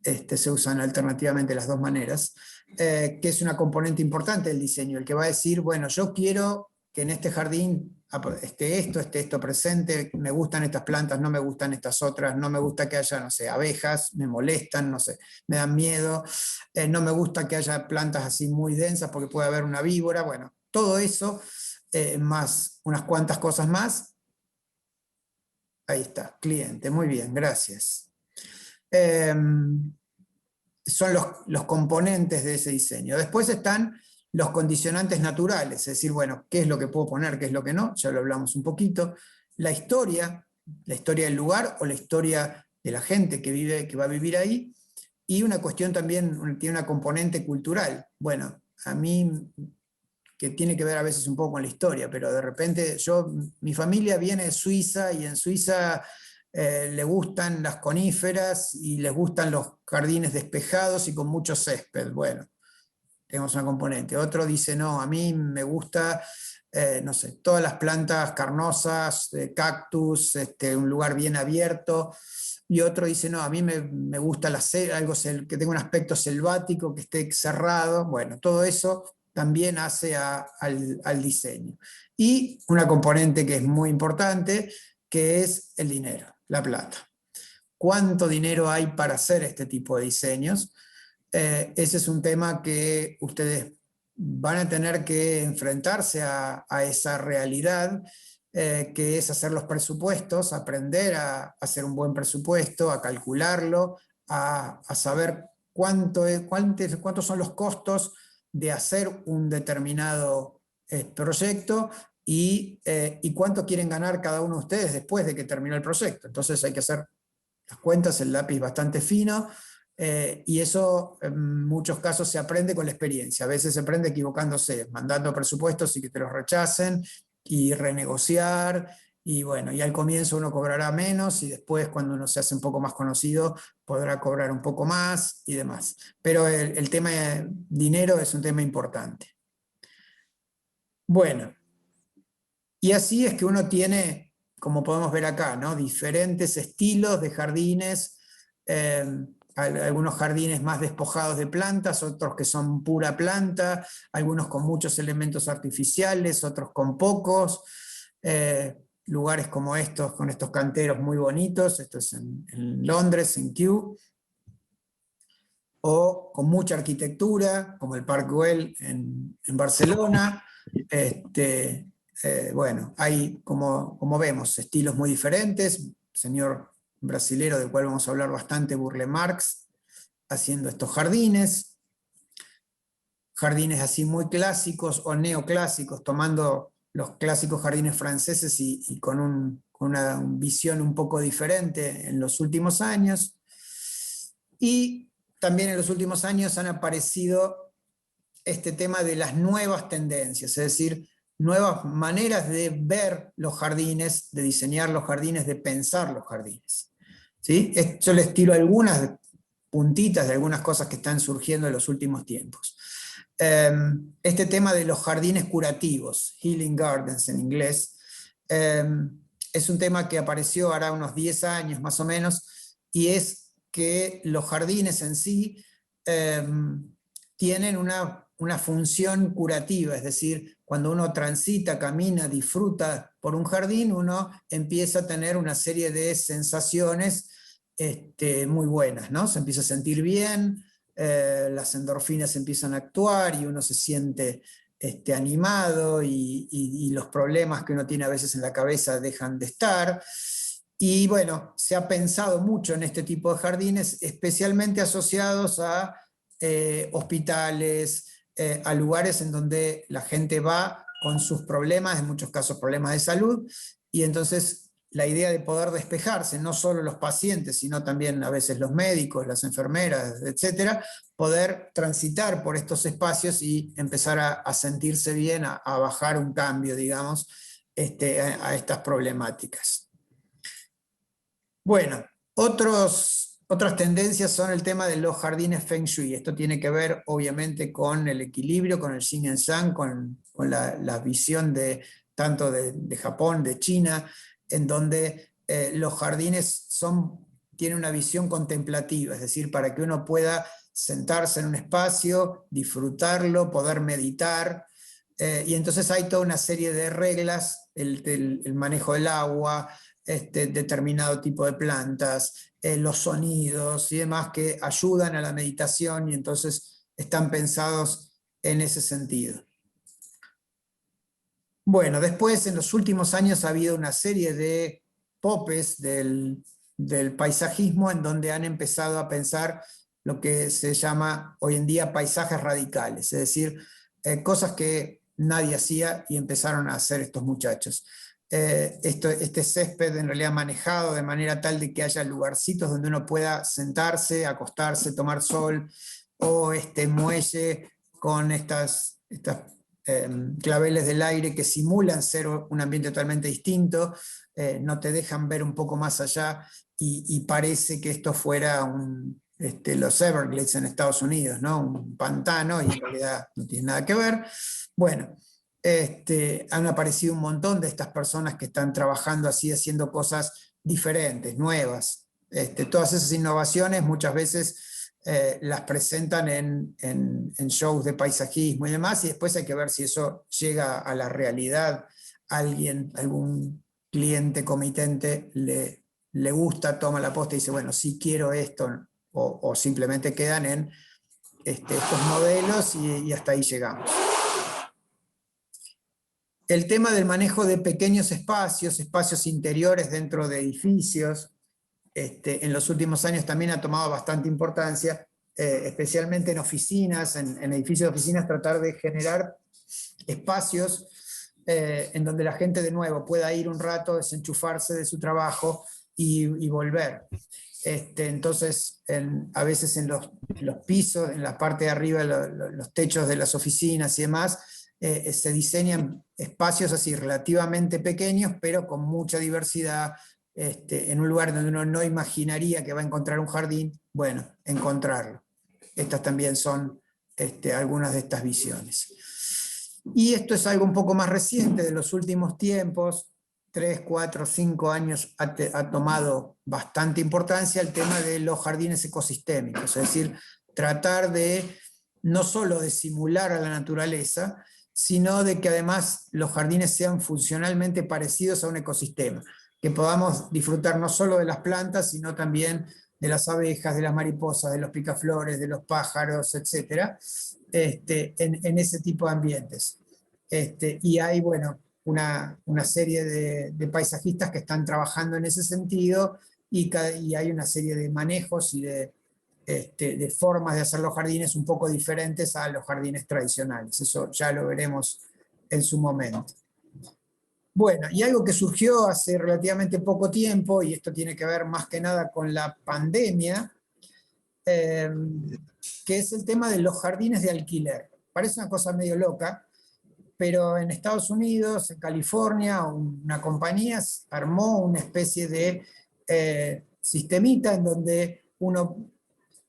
se usan alternativamente las dos maneras, que es una componente importante del diseño, el que va a decir, bueno, yo quiero que en este jardín esté esto presente, me gustan estas plantas, no me gustan estas otras, no me gusta que haya, no sé, abejas, me molestan, no sé, me dan miedo, no me gusta que haya plantas así muy densas porque puede haber una víbora, bueno, todo eso, más unas cuantas cosas más. Ahí está, cliente, muy bien, gracias. Son los componentes de ese diseño. Después están los condicionantes naturales, es decir, bueno, qué es lo que puedo poner, qué es lo que no, ya lo hablamos un poquito. La historia del lugar o la historia de la gente que va a vivir ahí, y una cuestión también, tiene una componente cultural. Bueno, a mí, que tiene que ver a veces un poco con la historia, pero de repente mi familia viene de Suiza, y en Suiza le gustan las coníferas y les gustan los jardines despejados y con mucho césped. Bueno, tenemos una componente. Otro dice, no, a mí me gusta, no sé, todas las plantas carnosas, cactus, un lugar bien abierto. Y otro dice, no, a mí me gusta algo que tenga un aspecto selvático, que esté cerrado. Bueno, todo eso también hace al diseño. Y una componente que es muy importante, que es el dinero, la plata. ¿Cuánto dinero hay para hacer este tipo de diseños? Ese es un tema que ustedes van a tener que enfrentarse a esa realidad, que es hacer los presupuestos, aprender a hacer un buen presupuesto, a calcularlo, a saber cuántos son los costos de hacer un determinado proyecto y cuánto quieren ganar cada uno de ustedes después de que terminó el proyecto. Entonces hay que hacer las cuentas, el lápiz bastante fino, y eso en muchos casos se aprende con la experiencia. A veces se aprende equivocándose, mandando presupuestos y que te los rechacen, y renegociar, y bueno, y al comienzo uno cobrará menos, y después cuando uno se hace un poco más conocido, podrá cobrar un poco más y demás. Pero el tema de dinero es un tema importante. Bueno, y así es que uno tiene, como podemos ver acá, ¿no?, diferentes estilos de jardines, algunos jardines más despojados de plantas, otros que son pura planta, algunos con muchos elementos artificiales, otros con pocos, lugares como estos, con estos canteros muy bonitos, esto es en Londres, en Kew, o con mucha arquitectura, como el Park Güell en Barcelona. Bueno, hay, como vemos, estilos muy diferentes. Señor brasilero del cual vamos a hablar bastante, Burle Marx, haciendo estos jardines así muy clásicos o neoclásicos, tomando los clásicos jardines franceses y con una visión un poco diferente en los últimos años. Y también en los últimos años han aparecido este tema de las nuevas tendencias, es decir, nuevas maneras de ver los jardines, de diseñar los jardines, de pensar los jardines. ¿Sí? Yo les tiro algunas puntitas de algunas cosas que están surgiendo en los últimos tiempos. Este tema de los jardines curativos, healing gardens en inglés, es un tema que apareció ahora unos 10 años más o menos, y es que los jardines en sí tienen una función curativa, es decir, cuando uno transita, camina, disfruta por un jardín, uno empieza a tener una serie de sensaciones muy buenas, ¿no? Se empieza a sentir bien, las endorfinas empiezan a actuar y uno se siente animado, y los problemas que uno tiene a veces en la cabeza dejan de estar. Y bueno, se ha pensado mucho en este tipo de jardines, especialmente asociados a hospitales, a lugares en donde la gente va con sus problemas, en muchos casos problemas de salud, y entonces la idea de poder despejarse, no solo los pacientes, sino también a veces los médicos, las enfermeras, etcétera, poder transitar por estos espacios y empezar a sentirse bien, a bajar un cambio, digamos, a estas problemáticas. Bueno, otras tendencias son el tema de los jardines Feng Shui. Esto tiene que ver obviamente con el equilibrio, con el Yin y el Yang, con la visión tanto de Japón, de China, en donde los jardines tienen una visión contemplativa, es decir, para que uno pueda sentarse en un espacio, disfrutarlo, poder meditar, y entonces hay toda una serie de reglas, el manejo del agua, determinado tipo de plantas, los sonidos y demás que ayudan a la meditación, y entonces están pensados en ese sentido. Bueno, después en los últimos años ha habido una serie de popes del paisajismo en donde han empezado a pensar lo que se llama hoy en día paisajes radicales, es decir, cosas que nadie hacía y empezaron a hacer estos muchachos. Este césped en realidad manejado de manera tal de que haya lugarcitos donde uno pueda sentarse, acostarse, tomar sol, o muelle con estas claveles del aire que simulan ser un ambiente totalmente distinto, no te dejan ver un poco más allá, y parece que esto fuera los Everglades en Estados Unidos, ¿no? Un pantano, y en realidad no tiene nada que ver. Bueno, han aparecido un montón de estas personas que están trabajando así, haciendo cosas diferentes, nuevas. Todas esas innovaciones muchas veces las presentan en shows de paisajismo y demás, y después hay que ver si eso llega a la realidad. Algún cliente comitente le gusta, toma la posta y dice, bueno, sí quiero esto, o simplemente quedan en estos modelos y hasta ahí llegamos. El tema del manejo de pequeños espacios interiores dentro de edificios, en los últimos años también ha tomado bastante importancia, especialmente en oficinas, en edificios de oficinas, tratar de generar espacios en donde la gente de nuevo pueda ir un rato, desenchufarse de su trabajo y volver. Entonces, a veces en los pisos, en la parte de arriba, los techos de las oficinas y demás, se diseñan espacios así relativamente pequeños, pero con mucha diversidad, en un lugar donde uno no imaginaría que va a encontrar un jardín, bueno, encontrarlo. Estas también son algunas de estas visiones. Y esto es algo un poco más reciente, de los últimos tiempos, 3, 4, 5 años ha tomado bastante importancia el tema de los jardines ecosistémicos, es decir, tratar de no solo de simular a la naturaleza, sino de que además los jardines sean funcionalmente parecidos a un ecosistema, que podamos disfrutar no solo de las plantas, sino también de las abejas, de las mariposas, de los picaflores, de los pájaros, etc., en ese tipo de ambientes. Y hay, bueno, una serie de paisajistas que están trabajando en ese sentido, y hay una serie de manejos y de formas de hacer los jardines un poco diferentes a los jardines tradicionales. Eso ya lo veremos en su momento. Bueno, y algo que surgió hace relativamente poco tiempo, y esto tiene que ver más que nada con la pandemia, que es el tema de los jardines de alquiler. Parece una cosa medio loca, pero en Estados Unidos, en California, una compañía armó una especie de sistemita en donde uno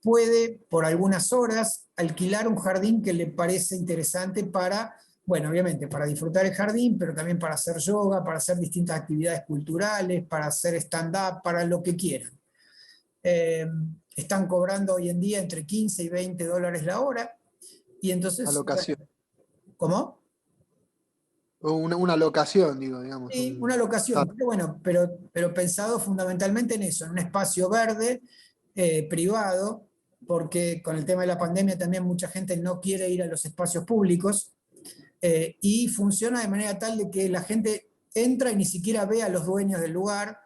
puede por algunas horas alquilar un jardín que le parece interesante para, bueno, obviamente para disfrutar el jardín, pero también para hacer yoga, para hacer distintas actividades culturales, para hacer stand-up, para lo que quieran. Están cobrando hoy en día entre 15 y 20 dólares la hora, y entonces... La locación. ¿Cómo? Una locación, digo, digamos. Sí, una locación, pero bueno, pero pensado fundamentalmente en eso, en un espacio verde, privado, porque con el tema de la pandemia también mucha gente no quiere ir a los espacios públicos, y funciona de manera tal de que la gente entra y ni siquiera ve a los dueños del lugar,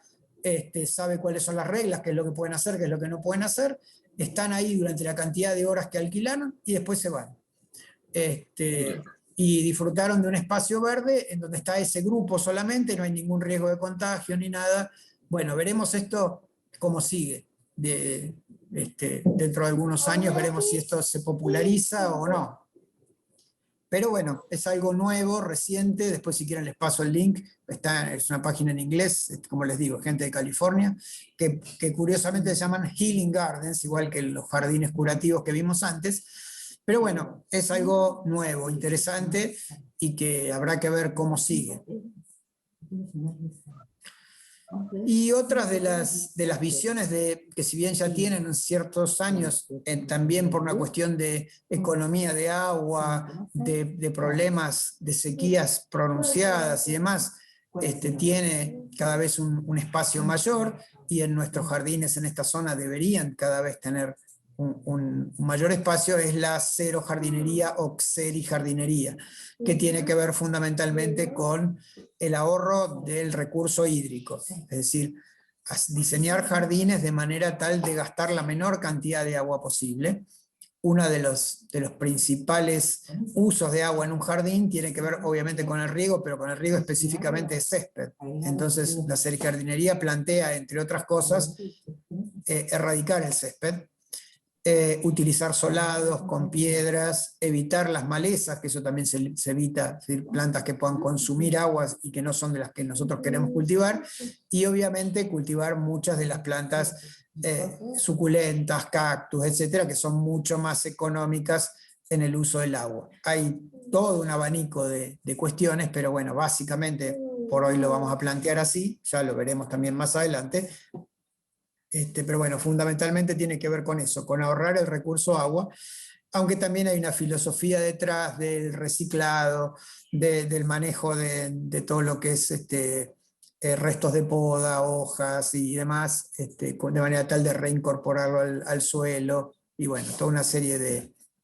sabe cuáles son las reglas, qué es lo que pueden hacer, qué es lo que no pueden hacer, están ahí durante la cantidad de horas que alquilaron y después se van. Y disfrutaron de un espacio verde en donde está ese grupo solamente, no hay ningún riesgo de contagio ni nada. Bueno, veremos esto cómo sigue. Dentro de algunos años veremos si esto se populariza o no. Pero bueno, es algo nuevo, reciente. Después, si quieren, les paso el link. Es una página en inglés, como les digo, gente de California, que curiosamente se llaman Healing Gardens, igual que los jardines curativos que vimos antes. Pero bueno, es algo nuevo, interesante, y que habrá que ver cómo sigue. Y otras de las visiones que si bien ya tienen ciertos años, también por una cuestión de economía de agua, de problemas de sequías pronunciadas y demás, tiene cada vez un espacio mayor, y en nuestros jardines en esta zona deberían cada vez tener un mayor espacio, es la cero jardinería o xerijardinería, que tiene que ver fundamentalmente con el ahorro del recurso hídrico, es decir, diseñar jardines de manera tal de gastar la menor cantidad de agua posible. Uno de los principales usos de agua en un jardín tiene que ver obviamente con el riego, pero con el riego específicamente de césped. Entonces la xerijardinería plantea, entre otras cosas, erradicar el césped, utilizar solados con piedras, evitar las malezas, que eso también se evita, es decir, plantas que puedan consumir aguas y que no son de las que nosotros queremos cultivar, y obviamente cultivar muchas de las plantas suculentas, cactus, etcétera, que son mucho más económicas en el uso del agua. Hay todo un abanico de cuestiones, pero bueno, básicamente por hoy lo vamos a plantear así, ya lo veremos también más adelante. Pero bueno, fundamentalmente tiene que ver con eso, con ahorrar el recurso agua, aunque también hay una filosofía detrás del reciclado, del manejo de todo lo que es restos de poda, hojas y demás, de manera tal de reincorporarlo al suelo, y bueno, toda una serie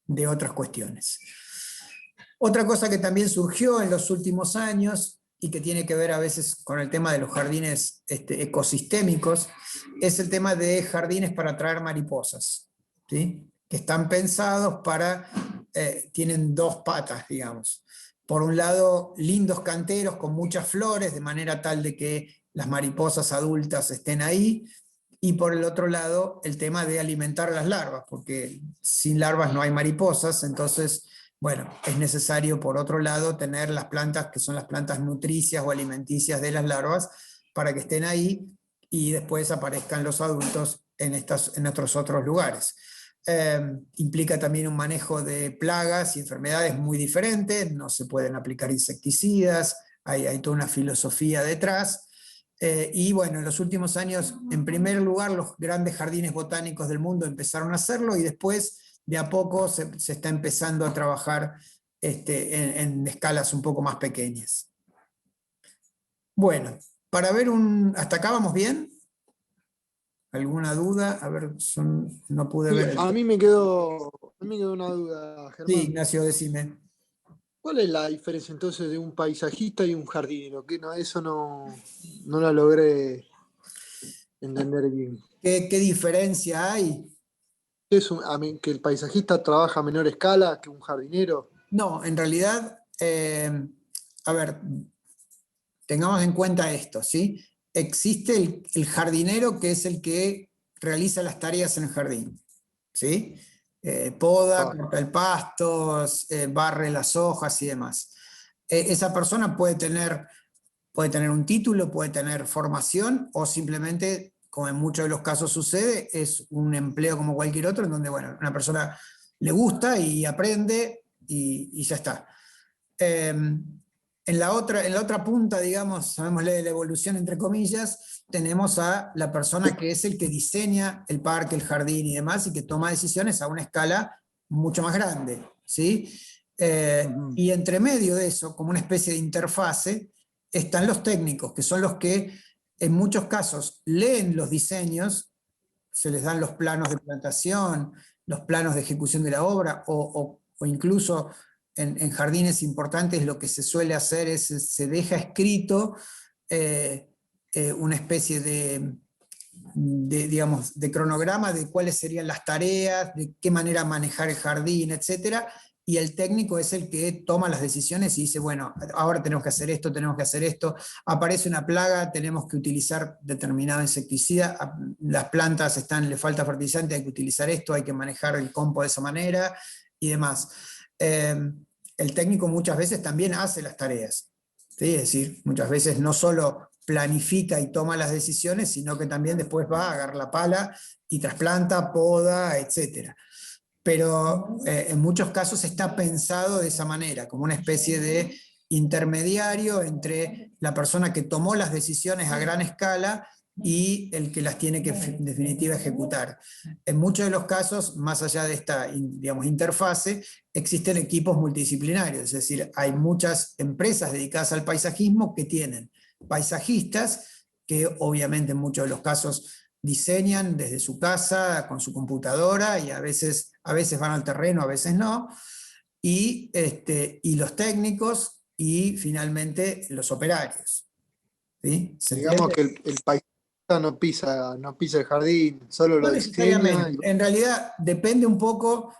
de otras cuestiones. Otra cosa que también surgió en los últimos años, y que tiene que ver a veces con el tema de los jardines ecosistémicos, es el tema de jardines para atraer mariposas, ¿sí? que están pensados para, tienen dos patas, digamos. Por un lado, lindos canteros con muchas flores, de manera tal de que las mariposas adultas estén ahí, y por el otro lado, el tema de alimentar las larvas, porque sin larvas no hay mariposas, entonces, bueno, es necesario por otro lado tener las plantas que son las plantas nutricias o alimenticias de las larvas, para que estén ahí y después aparezcan los adultos en otros lugares. Implica también un manejo de plagas y enfermedades muy diferentes, no se pueden aplicar insecticidas, hay toda una filosofía detrás. Y bueno, en los últimos años, en primer lugar, los grandes jardines botánicos del mundo empezaron a hacerlo, y después, de a poco, se está empezando a trabajar en escalas un poco más pequeñas. Bueno, para ver ¿hasta acá vamos bien? ¿Alguna duda? A ver, no pude ver. A mí me quedó una duda, Germán. Sí, Ignacio, decime. ¿Cuál es la diferencia entonces de un paisajista y un jardinero? Que no, eso no la logré entender bien. ¿Qué diferencia hay? ¿Que el paisajista trabaja a menor escala que un jardinero? No, en realidad, a ver, tengamos en cuenta esto, ¿sí? Existe el jardinero, que es el que realiza las tareas en el jardín, ¿sí? Poda, corta el pasto, barre las hojas y demás. Esa persona puede tener un título, puede tener formación, o simplemente, como en muchos de los casos sucede, es un empleo como cualquier otro, en donde, bueno, una persona le gusta y aprende y ya está. En la otra punta, digamos, llamémosle de la evolución entre comillas, tenemos a la persona que es el que diseña el parque, el jardín y demás, y que toma decisiones a una escala mucho más grande, ¿sí? Y entre medio de eso, como una especie de interfase, están los técnicos, que son los que en muchos casos leen los diseños, se les dan los planos de plantación, los planos de ejecución de la obra, o incluso en jardines importantes lo que se suele hacer es, se deja escrito una especie digamos, de cronograma de cuáles serían las tareas, de qué manera manejar el jardín, etc. Y el técnico es el que toma las decisiones y dice, bueno, ahora tenemos que hacer esto, aparece una plaga, tenemos que utilizar determinado insecticida, las plantas le falta fertilizante, hay que utilizar esto, hay que manejar el compost de esa manera y demás. El técnico muchas veces también hace las tareas, ¿sí? Es decir, muchas veces no solo planifica y toma las decisiones, sino que también después va a agarrar la pala y trasplanta, poda, etc. Pero en muchos casos está pensado de esa manera, como una especie de intermediario entre la persona que tomó las decisiones a gran escala y el que las tiene que en definitiva ejecutar. En muchos de los casos, más allá de esta, digamos, interfase, existen equipos multidisciplinarios, es decir, hay muchas empresas dedicadas al paisajismo que tienen paisajistas que obviamente en muchos de los casos diseñan desde su casa con su computadora y a veces van al terreno, a veces no, y los técnicos y finalmente los operarios. ¿Sí? Digamos que el paisajista no pisa el jardín, solo lo diseña. En realidad depende un poco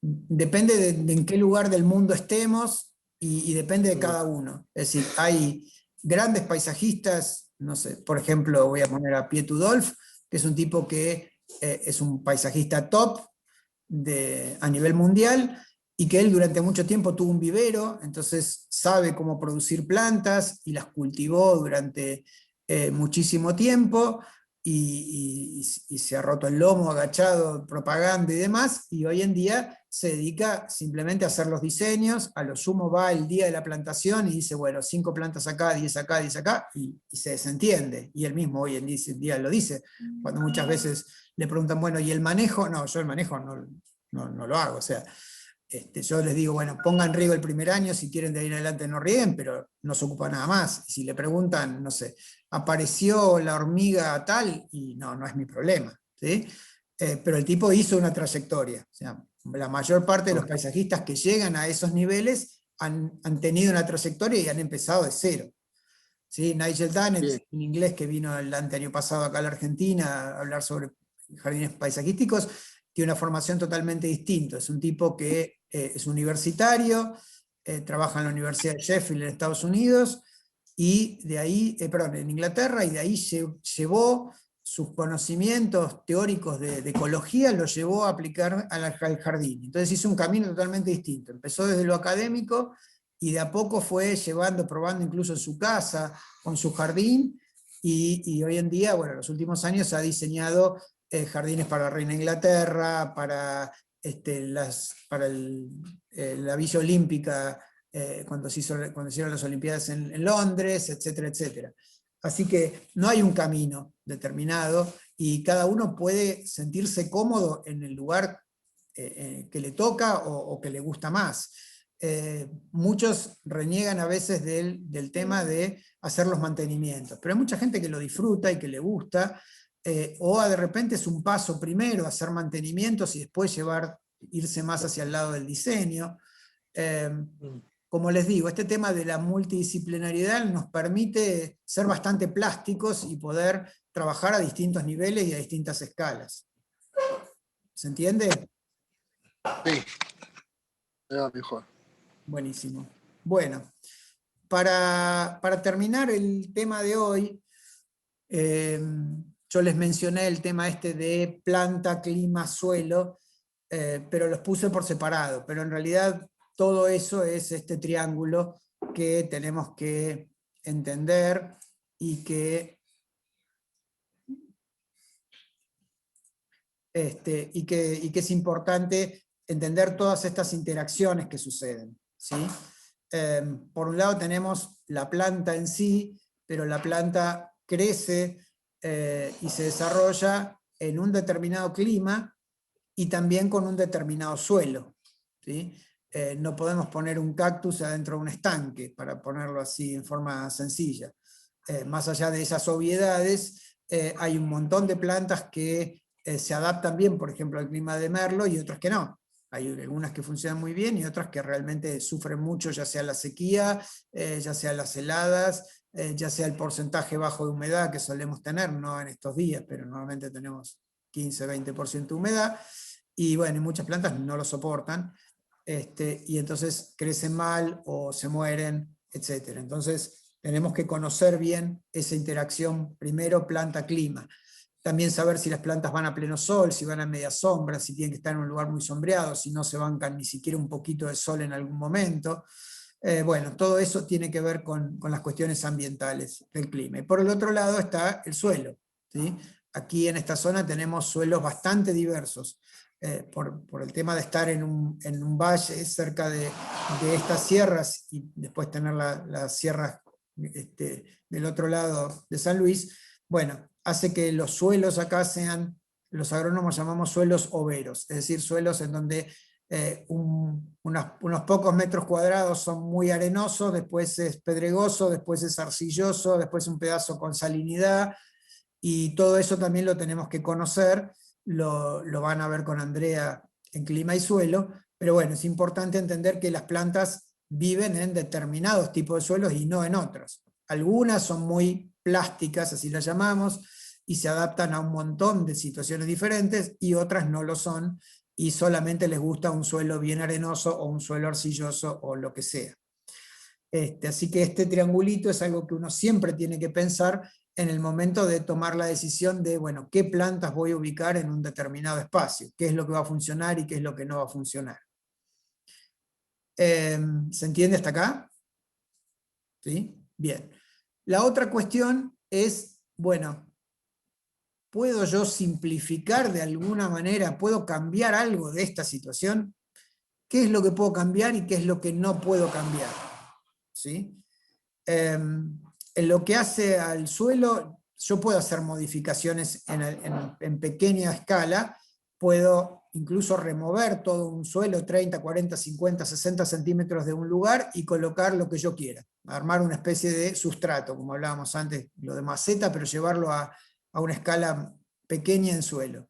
depende de en qué lugar del mundo estemos y depende de cada uno. Es decir, hay grandes paisajistas, no sé, por ejemplo, voy a poner a Piet Udolf, que es un tipo que es un paisajista top a nivel mundial, y que él durante mucho tiempo tuvo un vivero, entonces sabe cómo producir plantas y las cultivó durante muchísimo tiempo, y se ha roto el lomo agachado propagando y demás, y hoy en día se dedica simplemente a hacer los diseños, a lo sumo va el día de la plantación y dice, bueno, 5 plantas acá, 10 acá, 10 acá, y se desentiende, y él mismo hoy en día lo dice, cuando muchas veces le preguntan, bueno, ¿y el manejo? No, yo el manejo no lo hago, o sea, yo les digo, bueno, pongan riego el primer año, si quieren de ahí en adelante no rieguen, pero no se ocupa nada más. Y si le preguntan, no sé, apareció la hormiga tal, y no es mi problema, ¿sí? Pero el tipo hizo una trayectoria. O sea, la mayor parte de los paisajistas que llegan a esos niveles han tenido una trayectoria y han empezado de cero. ¿Sí? Nigel Dunnett, un inglés que vino el año pasado acá a la Argentina a hablar sobre jardines paisajísticos, tiene una formación totalmente distinta. Es un tipo que es universitario, trabaja en la Universidad de Sheffield en Estados Unidos, y de ahí, en Inglaterra, y de ahí llevó sus conocimientos teóricos de ecología, los llevó a aplicar al jardín. Entonces hizo un camino totalmente distinto. Empezó desde lo académico y de a poco fue llevando, probando incluso en su casa, con su jardín, y hoy en día, bueno, en los últimos años ha diseñado jardines para la Reina de Inglaterra, para, la Villa Olímpica, cuando se hicieron las Olimpiadas en Londres, etcétera, etcétera. Así que no hay un camino determinado y cada uno puede sentirse cómodo en el lugar que le toca o que le gusta más. Muchos reniegan a veces del tema de hacer los mantenimientos, pero hay mucha gente que lo disfruta y que le gusta, o de repente es un paso primero hacer mantenimientos y después irse más hacia el lado del diseño. Como les digo, este tema de la multidisciplinariedad nos permite ser bastante plásticos y poder trabajar a distintos niveles y a distintas escalas. ¿Se entiende? Sí, mejor. Buenísimo. Bueno, para terminar el tema de hoy, yo les mencioné el tema este de planta, clima, suelo, pero los puse por separado, pero en realidad todo eso es este triángulo que tenemos que entender y que es importante entender todas estas interacciones que suceden, ¿sí? Por un lado tenemos la planta en sí, pero la planta crece y se desarrolla en un determinado clima y también con un determinado suelo, ¿sí? No podemos poner un cactus adentro de un estanque, para ponerlo así en forma sencilla. Más allá de esas obviedades, hay un montón de plantas que se adaptan bien, por ejemplo, al clima de Merlo, y otras que no. Hay algunas que funcionan muy bien y otras que realmente sufren mucho, ya sea la sequía, ya sea las heladas, ya sea el porcentaje bajo de humedad que solemos tener, no en estos días, pero normalmente tenemos 15-20% de humedad, y bueno, muchas plantas no lo soportan. Y entonces crecen mal o se mueren, etc. Entonces tenemos que conocer bien esa interacción, primero planta-clima. También saber si las plantas van a pleno sol, si van a media sombra, si tienen que estar en un lugar muy sombreado, si no se bancan ni siquiera un poquito de sol en algún momento. Bueno, todo eso tiene que ver con las cuestiones ambientales del clima. Y por el otro lado está el suelo, ¿sí? Aquí en esta zona tenemos suelos bastante diversos. Por el tema de estar en un valle cerca de estas sierras y después tener las sierras del otro lado de San Luis, bueno, hace que los suelos acá sean, los agrónomos llamamos suelos overos, es decir, suelos en donde unos pocos metros cuadrados son muy arenosos, después es pedregoso, después es arcilloso, después un pedazo con salinidad, y todo eso también lo tenemos que conocer. Lo van a ver con Andrea en clima y suelo, pero bueno, es importante entender que las plantas viven en determinados tipos de suelos y no en otros. Algunas son muy plásticas, así las llamamos, y se adaptan a un montón de situaciones diferentes, y otras no lo son, y solamente les gusta un suelo bien arenoso o un suelo arcilloso o lo que sea. Así que este triangulito es algo que uno siempre tiene que pensar en el momento de tomar la decisión de, bueno, qué plantas voy a ubicar en un determinado espacio, qué es lo que va a funcionar y qué es lo que no va a funcionar. ¿Se entiende hasta acá? ¿Sí? Bien. La otra cuestión es, bueno, ¿puedo yo simplificar de alguna manera? ¿Puedo cambiar algo de esta situación? ¿Qué es lo que puedo cambiar y qué es lo que no puedo cambiar? ¿Sí? En lo que hace al suelo, yo puedo hacer modificaciones en pequeña escala, puedo incluso remover todo un suelo 30, 40, 50, 60 centímetros de un lugar y colocar lo que yo quiera, armar una especie de sustrato, como hablábamos antes, lo de maceta, pero llevarlo a una escala pequeña en suelo.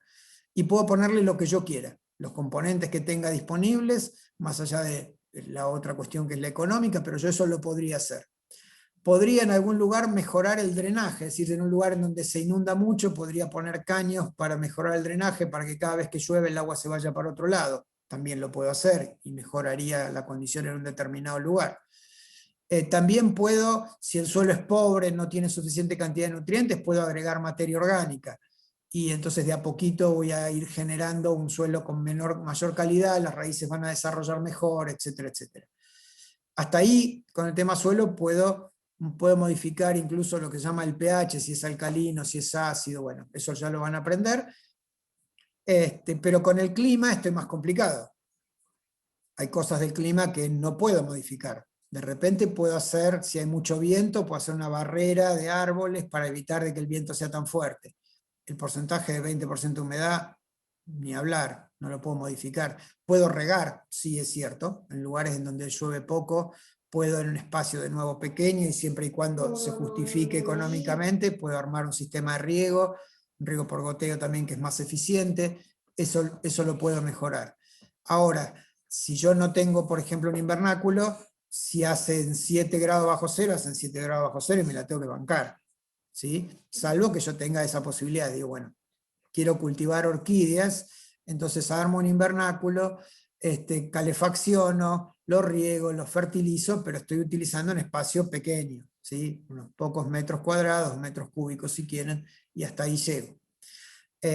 Y puedo ponerle lo que yo quiera, los componentes que tenga disponibles, más allá de la otra cuestión que es la económica, pero yo eso lo podría hacer. Podría en algún lugar mejorar el drenaje, es decir, en un lugar en donde se inunda mucho, podría poner caños para mejorar el drenaje, para que cada vez que llueve el agua se vaya para otro lado. También lo puedo hacer y mejoraría la condición en un determinado lugar. También puedo, si el suelo es pobre, no tiene suficiente cantidad de nutrientes, puedo agregar materia orgánica. Y entonces de a poquito voy a ir generando un suelo con mayor calidad, las raíces van a desarrollar mejor, etcétera, etcétera. Hasta ahí, con el tema suelo, puedo modificar incluso lo que se llama el pH, si es alcalino, si es ácido, bueno, eso ya lo van a aprender. Pero con el clima esto es más complicado. Hay cosas del clima que no puedo modificar. De repente puedo hacer, si hay mucho viento, puedo hacer una barrera de árboles para evitar de que el viento sea tan fuerte. El porcentaje de 20% de humedad, ni hablar, no lo puedo modificar. Puedo regar, sí es cierto, en lugares en donde llueve poco, puedo en un espacio de nuevo pequeño y siempre y cuando se justifique económicamente, puedo armar un sistema de riego, un riego por goteo también que es más eficiente, eso lo puedo mejorar. Ahora, si yo no tengo, por ejemplo, un invernáculo, si hacen 7 grados bajo cero, hacen 7 grados bajo cero y me la tengo que bancar, ¿sí? Salvo que yo tenga esa posibilidad, digo, bueno, quiero cultivar orquídeas, entonces armo un invernáculo, calefacciono, lo riego, lo fertilizo, pero estoy utilizando un espacio pequeño, ¿sí? Unos pocos metros cuadrados, metros cúbicos si quieren, y hasta ahí llego.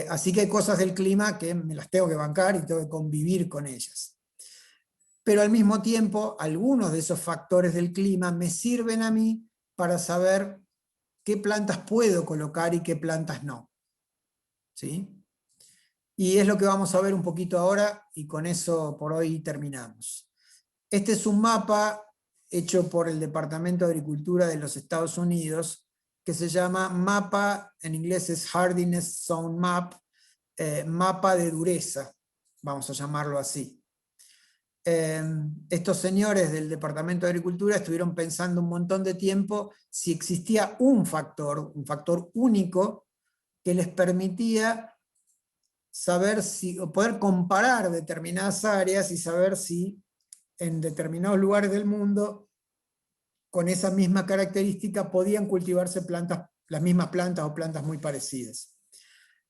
Así que hay cosas del clima que me las tengo que bancar y tengo que convivir con ellas. Pero al mismo tiempo, algunos de esos factores del clima me sirven a mí para saber qué plantas puedo colocar y qué plantas no. ¿Sí? Y es lo que vamos a ver un poquito ahora, y con eso por hoy terminamos. Este es un mapa hecho por el Departamento de Agricultura de los Estados Unidos, que se llama mapa, en inglés es Hardiness Zone Map, mapa de dureza, vamos a llamarlo así. Estos señores del Departamento de Agricultura estuvieron pensando un montón de tiempo si existía un factor único que les permitía saber si, o poder comparar determinadas áreas y saber si en determinados lugares del mundo con esa misma característica podían cultivarse plantas, las mismas plantas o plantas muy parecidas.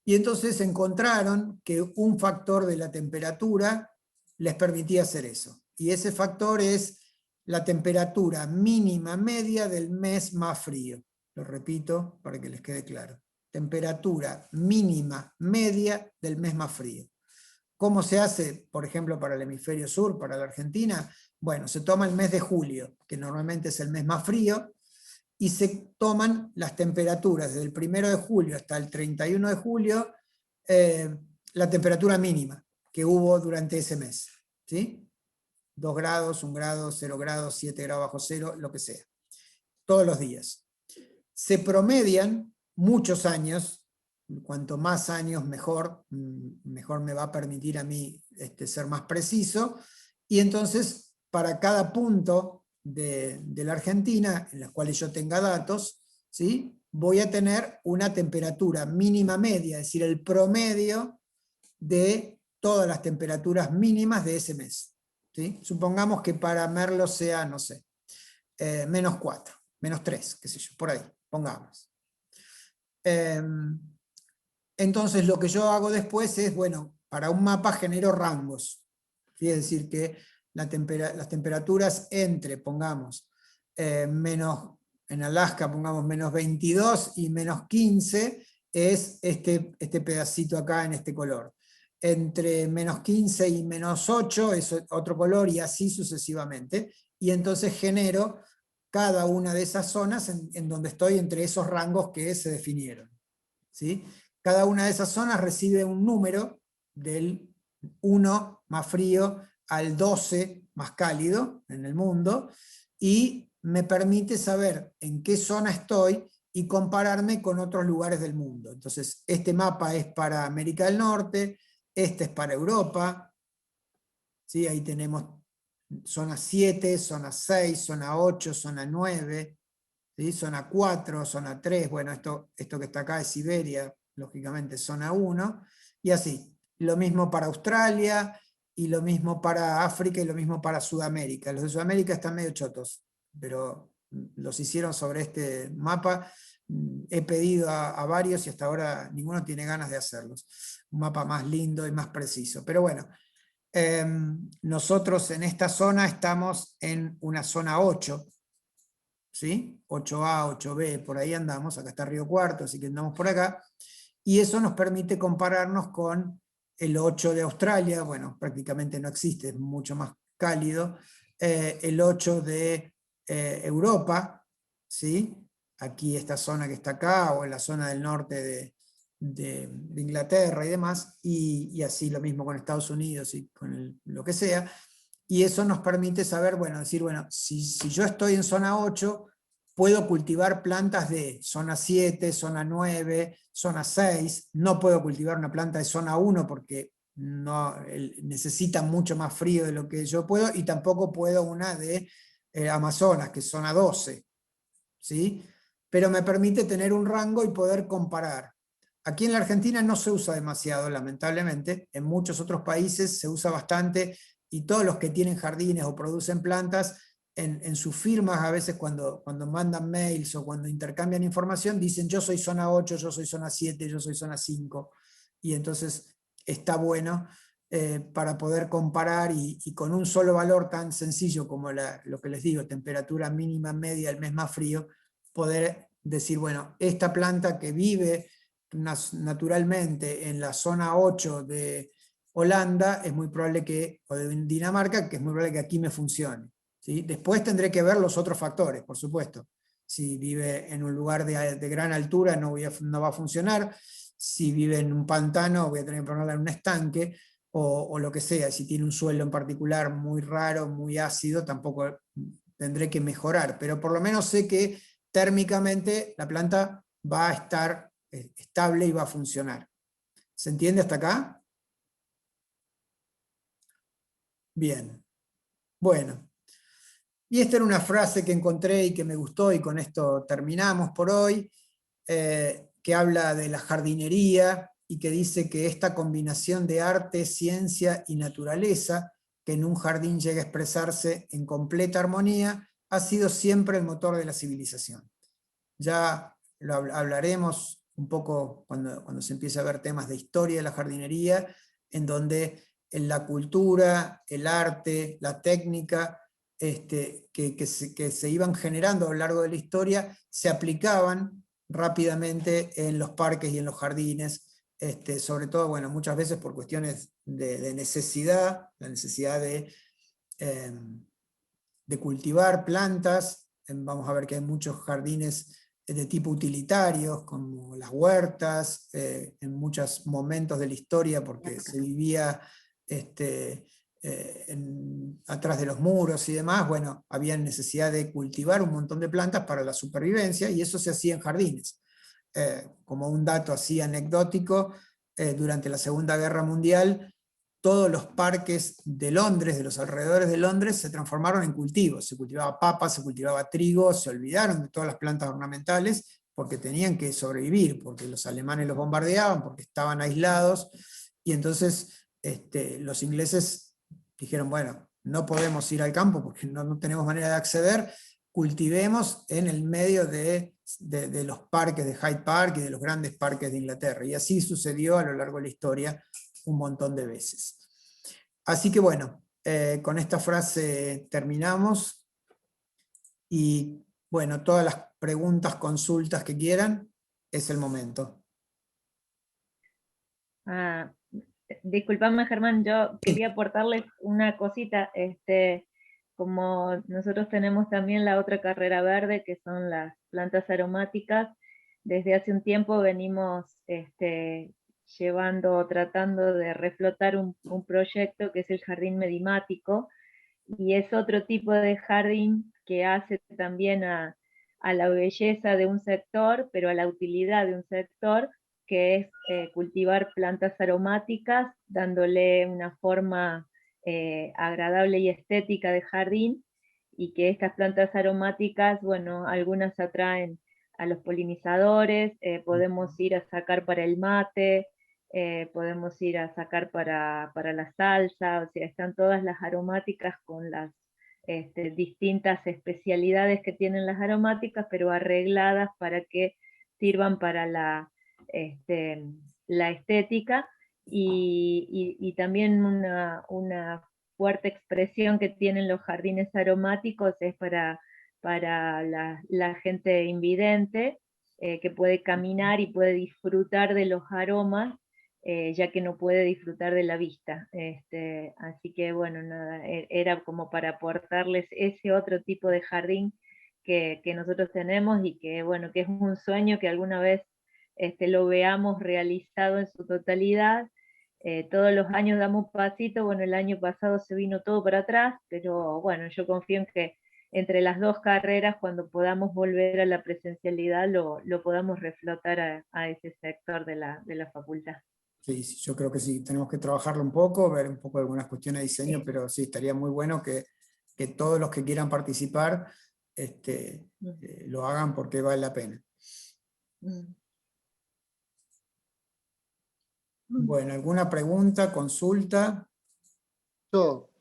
Y entonces encontraron que un factor de la temperatura les permitía hacer eso. Y ese factor es la temperatura mínima media del mes más frío. Lo repito para que les quede claro. Temperatura mínima media del mes más frío. ¿Cómo se hace, por ejemplo, para el hemisferio sur, para la Argentina? Bueno, se toma el mes de julio, que normalmente es el mes más frío, y se toman las temperaturas desde el 1 de julio hasta el 31 de julio, la temperatura mínima que hubo durante ese mes, ¿sí? 2 grados, 1 grado, 0 grados, 7 grados bajo cero, lo que sea. Todos los días. Se promedian muchos años, cuanto más años mejor me va a permitir a mí ser más preciso, y entonces para cada punto de la Argentina, en las cuales yo tenga datos, ¿sí? Voy a tener una temperatura mínima media, es decir, el promedio de todas las temperaturas mínimas de ese mes. ¿Sí? Supongamos que para Merlo sea, no sé, -4, -3, qué sé yo, por ahí, pongamos. Entonces lo que yo hago después es, bueno, para un mapa genero rangos. ¿Sí? Es decir, que las temperaturas entre, pongamos, en Alaska pongamos -22 y -15, es este pedacito acá en este color. Entre -15 y -8 es otro color, y así sucesivamente. Y entonces genero cada una de esas zonas en donde estoy entre esos rangos que se definieron. ¿Sí? Cada una de esas zonas recibe un número del 1 más frío al 12 más cálido en el mundo, y me permite saber en qué zona estoy y compararme con otros lugares del mundo. Entonces, este mapa es para América del Norte, este es para Europa, ¿sí? Ahí tenemos zona 7, zona 6, zona 8, zona 9, ¿sí? Zona 4, zona 3, bueno, esto que está acá es Siberia, lógicamente zona 1, y así. Lo mismo para Australia, y lo mismo para África, y lo mismo para Sudamérica. Los de Sudamérica están medio chotos, pero los hicieron sobre este mapa. He pedido a varios y hasta ahora ninguno tiene ganas de hacerlos. Un mapa más lindo y más preciso. Pero bueno, nosotros en esta zona estamos en una zona 8, ¿sí? 8A, 8B, por ahí andamos, acá está Río Cuarto, así que andamos por acá, y eso nos permite compararnos con el 8 de Australia, bueno, prácticamente no existe, es mucho más cálido, el 8 de Europa, ¿sí? Aquí esta zona que está acá, o en la zona del norte de Inglaterra y demás, y así lo mismo con Estados Unidos y con lo que sea, y eso nos permite saber, bueno, decir, bueno, si yo estoy en zona 8, puedo cultivar plantas de zona 7, zona 9, zona 6, no puedo cultivar una planta de zona 1 porque no, necesita mucho más frío de lo que yo puedo, y tampoco puedo una de Amazonas, que es zona 12, ¿sí? Pero me permite tener un rango y poder comparar. Aquí en la Argentina no se usa demasiado, lamentablemente, en muchos otros países se usa bastante, y todos los que tienen jardines o producen plantas, en sus firmas a veces cuando mandan mails o cuando intercambian información, dicen yo soy zona 8, yo soy zona 7, yo soy zona 5, y entonces está bueno para poder comparar y con un solo valor tan sencillo como lo que les digo, temperatura mínima media el mes más frío, poder decir, bueno, esta planta que vive naturalmente en la zona 8 de Holanda, es muy probable que, o de Dinamarca, que es muy probable que aquí me funcione, ¿sí? Después tendré que ver los otros factores, por supuesto. Si vive en un lugar de gran altura no va a funcionar, si vive en un pantano voy a tener que ponerla en un estanque, o lo que sea. Si tiene un suelo en particular muy raro, muy ácido, tampoco tendré que mejorar, pero por lo menos sé que térmicamente la planta va a estar estable y va a funcionar. ¿Se entiende hasta acá? Bien. Bueno. Y esta era una frase que encontré y que me gustó, y con esto terminamos por hoy, que habla de la jardinería y que dice que esta combinación de arte, ciencia y naturaleza, que en un jardín llega a expresarse en completa armonía, ha sido siempre el motor de la civilización. Ya lo hablaremos un poco cuando se empiece a ver temas de historia de la jardinería, en donde en la cultura, el arte, la técnica, que se iban generando a lo largo de la historia, se aplicaban rápidamente en los parques y en los jardines, sobre todo, bueno, muchas veces por cuestiones de necesidad, la necesidad de cultivar plantas. Vamos a ver que hay muchos jardines de tipo utilitarios, como las huertas, en muchos momentos de la historia, porque se vivía atrás de los muros y demás. Bueno, había necesidad de cultivar un montón de plantas para la supervivencia, y eso se hacía en jardines. Como un dato así anecdótico, durante la Segunda Guerra Mundial, todos los parques de Londres, de los alrededores de Londres, se transformaron en cultivos. Se cultivaba papa, se cultivaba trigo, se olvidaron de todas las plantas ornamentales porque tenían que sobrevivir, porque los alemanes los bombardeaban, porque estaban aislados, y entonces los ingleses dijeron, bueno, no podemos ir al campo porque no tenemos manera de acceder, cultivemos en el medio de los parques de Hyde Park y de los grandes parques de Inglaterra. Y así sucedió a lo largo de la historia un montón de veces. Así que bueno, con esta frase terminamos, y bueno, todas las preguntas, consultas que quieran, es el momento. Disculpame, Germán, yo quería aportarles una cosita. Como nosotros tenemos también la otra carrera verde, que son las plantas aromáticas, desde hace un tiempo venimos tratando de reflotar un proyecto que es el jardín medimático, y es otro tipo de jardín que hace también a la belleza de un sector, pero a la utilidad de un sector, que es cultivar plantas aromáticas, dándole una forma agradable y estética de jardín, y que estas plantas aromáticas, bueno, algunas atraen a los polinizadores, podemos ir a sacar para el mate, podemos ir a sacar para la salsa, o sea, están todas las aromáticas con las distintas especialidades que tienen las aromáticas, pero arregladas para que sirvan para la estética, y también una fuerte expresión que tienen los jardines aromáticos es para la gente invidente, que puede caminar y puede disfrutar de los aromas, ya que no puede disfrutar de la vista. Así que bueno, nada, era como para aportarles ese otro tipo de jardín que nosotros tenemos, y que bueno, que es un sueño que alguna vez lo veamos realizado en su totalidad. Todos los años damos pasito, bueno, el año pasado se vino todo para atrás, pero bueno, yo confío en que entre las dos carreras, cuando podamos volver a la presencialidad, lo podamos reflotar a ese sector de la facultad. Sí, sí, yo creo que sí, tenemos que trabajarlo un poco, ver un poco algunas cuestiones de diseño, pero sí, estaría muy bueno que todos los que quieran participar lo hagan porque vale la pena. Bueno, ¿alguna pregunta, consulta? Yo,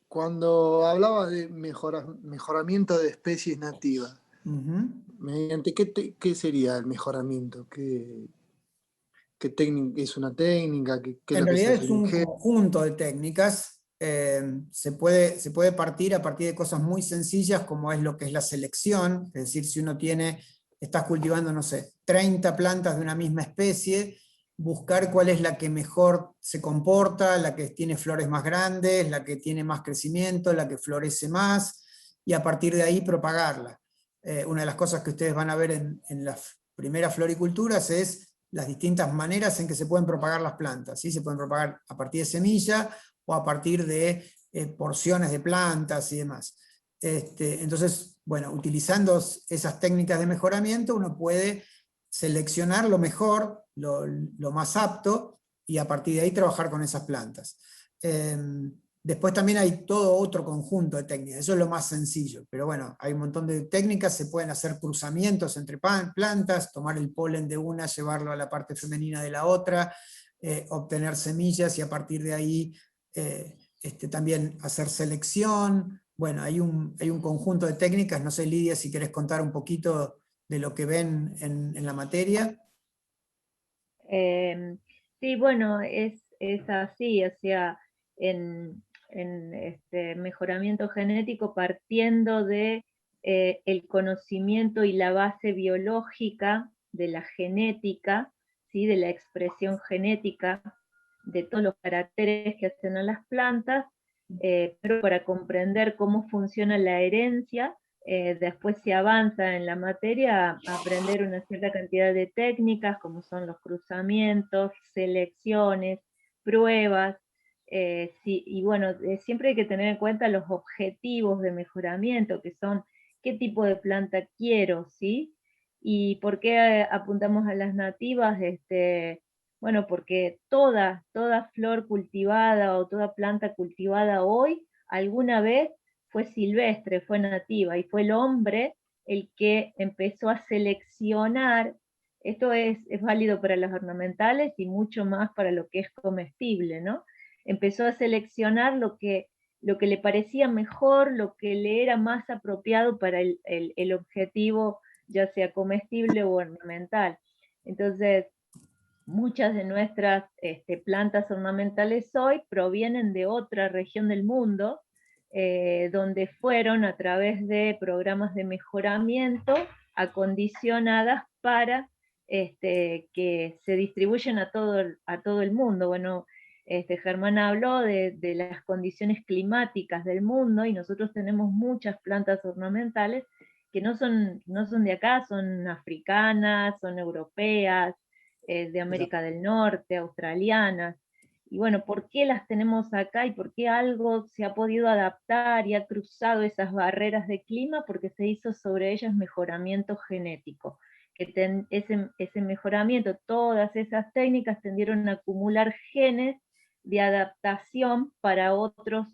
cuando hablaba de mejoramiento de especies nativas, Ujú. ¿mediante qué sería el mejoramiento? ¿Qué técnica es una técnica? ¿Qué es En lo que se realidad hace es en un ingenio? conjunto de técnicas. Se puede partir a partir de cosas muy sencillas, como es lo que es la selección. Es decir, si uno estás cultivando, no sé, 30 plantas de una misma especie, buscar cuál es la que mejor se comporta, la que tiene flores más grandes, la que tiene más crecimiento, la que florece más, y a partir de ahí propagarla. Una de las cosas que ustedes van a ver en las primeras floriculturas es las distintas maneras en que se pueden propagar las plantas. ¿Sí? Se pueden propagar a partir de semilla o a partir de porciones de plantas y demás. Entonces, bueno, utilizando esas técnicas de mejoramiento, uno puede seleccionar lo mejor, lo más apto, y a partir de ahí trabajar con esas plantas. Después también hay todo otro conjunto de técnicas, eso es lo más sencillo, pero bueno, hay un montón de técnicas, se pueden hacer cruzamientos entre plantas, tomar el polen de una, llevarlo a la parte femenina de la otra, obtener semillas y a partir de ahí también hacer selección. Bueno, hay un conjunto de técnicas, no sé Lidia si querés contar un poquito de lo que ven en la materia. Sí, bueno, es así, o sea, mejoramiento genético, partiendo de el conocimiento y la base biológica de la genética, ¿sí? De la expresión genética, de todos los caracteres que hacen a las plantas, pero para comprender cómo funciona la herencia. Después se avanza en la materia a aprender una cierta cantidad de técnicas, como son los cruzamientos, selecciones, pruebas, y bueno, siempre hay que tener en cuenta los objetivos de mejoramiento, que son qué tipo de planta quiero, ¿sí? ¿Y por qué apuntamos a las nativas? Bueno, porque toda flor cultivada o toda planta cultivada hoy, alguna vez fue silvestre, fue nativa, y fue el hombre el que empezó a seleccionar. Esto es válido para las ornamentales y mucho más para lo que es comestible, ¿no? Empezó a seleccionar lo que le parecía mejor, lo que le era más apropiado para el objetivo, ya sea comestible o ornamental. Entonces, muchas de nuestras plantas ornamentales hoy provienen de otra región del mundo, donde fueron a través de programas de mejoramiento acondicionadas para que se distribuyen a todo el mundo. Bueno, Germán habló de las condiciones climáticas del mundo, y nosotros tenemos muchas plantas ornamentales que no son de acá, son africanas, son europeas, de América del Norte, australianas. Y bueno, ¿por qué las tenemos acá y por qué algo se ha podido adaptar y ha cruzado esas barreras de clima? Porque se hizo sobre ellas mejoramiento genético. Ese mejoramiento, todas esas técnicas tendieron a acumular genes de adaptación para otros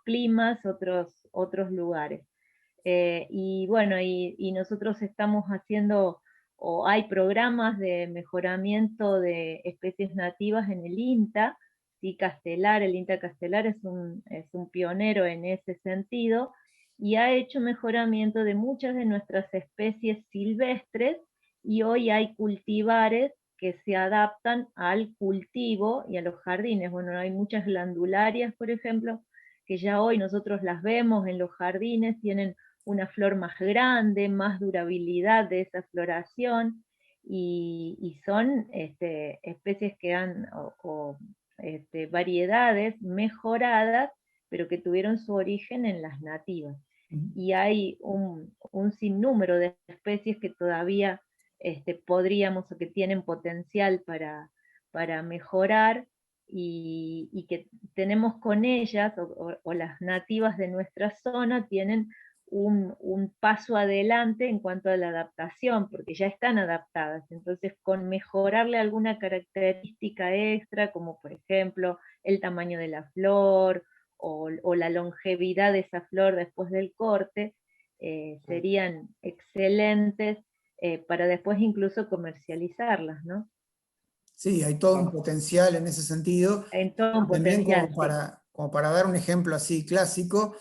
climas, otros lugares. Y bueno, y nosotros estamos haciendo, o hay programas de mejoramiento de especies nativas en el INTA, sí Castelar, el INTA Castelar es un pionero en ese sentido, y ha hecho mejoramiento de muchas de nuestras especies silvestres, y hoy hay cultivares que se adaptan al cultivo y a los jardines. Bueno, hay muchas glandularias, por ejemplo, que ya hoy nosotros las vemos en los jardines, tienen una flor más grande, más durabilidad de esa floración, y son especies que han, variedades mejoradas, pero que tuvieron su origen en las nativas. Y hay un sinnúmero de especies que todavía podríamos, o que tienen potencial para mejorar, y que tenemos con ellas, o las nativas de nuestra zona, tienen un paso adelante en cuanto a la adaptación, porque ya están adaptadas. Entonces, con mejorarle alguna característica extra, como por ejemplo el tamaño de la flor, o la longevidad de esa flor después del corte, serían excelentes para después incluso comercializarlas, ¿no? Sí, hay todo un potencial en ese sentido. En todo un También potencial, como para dar un ejemplo así clásico,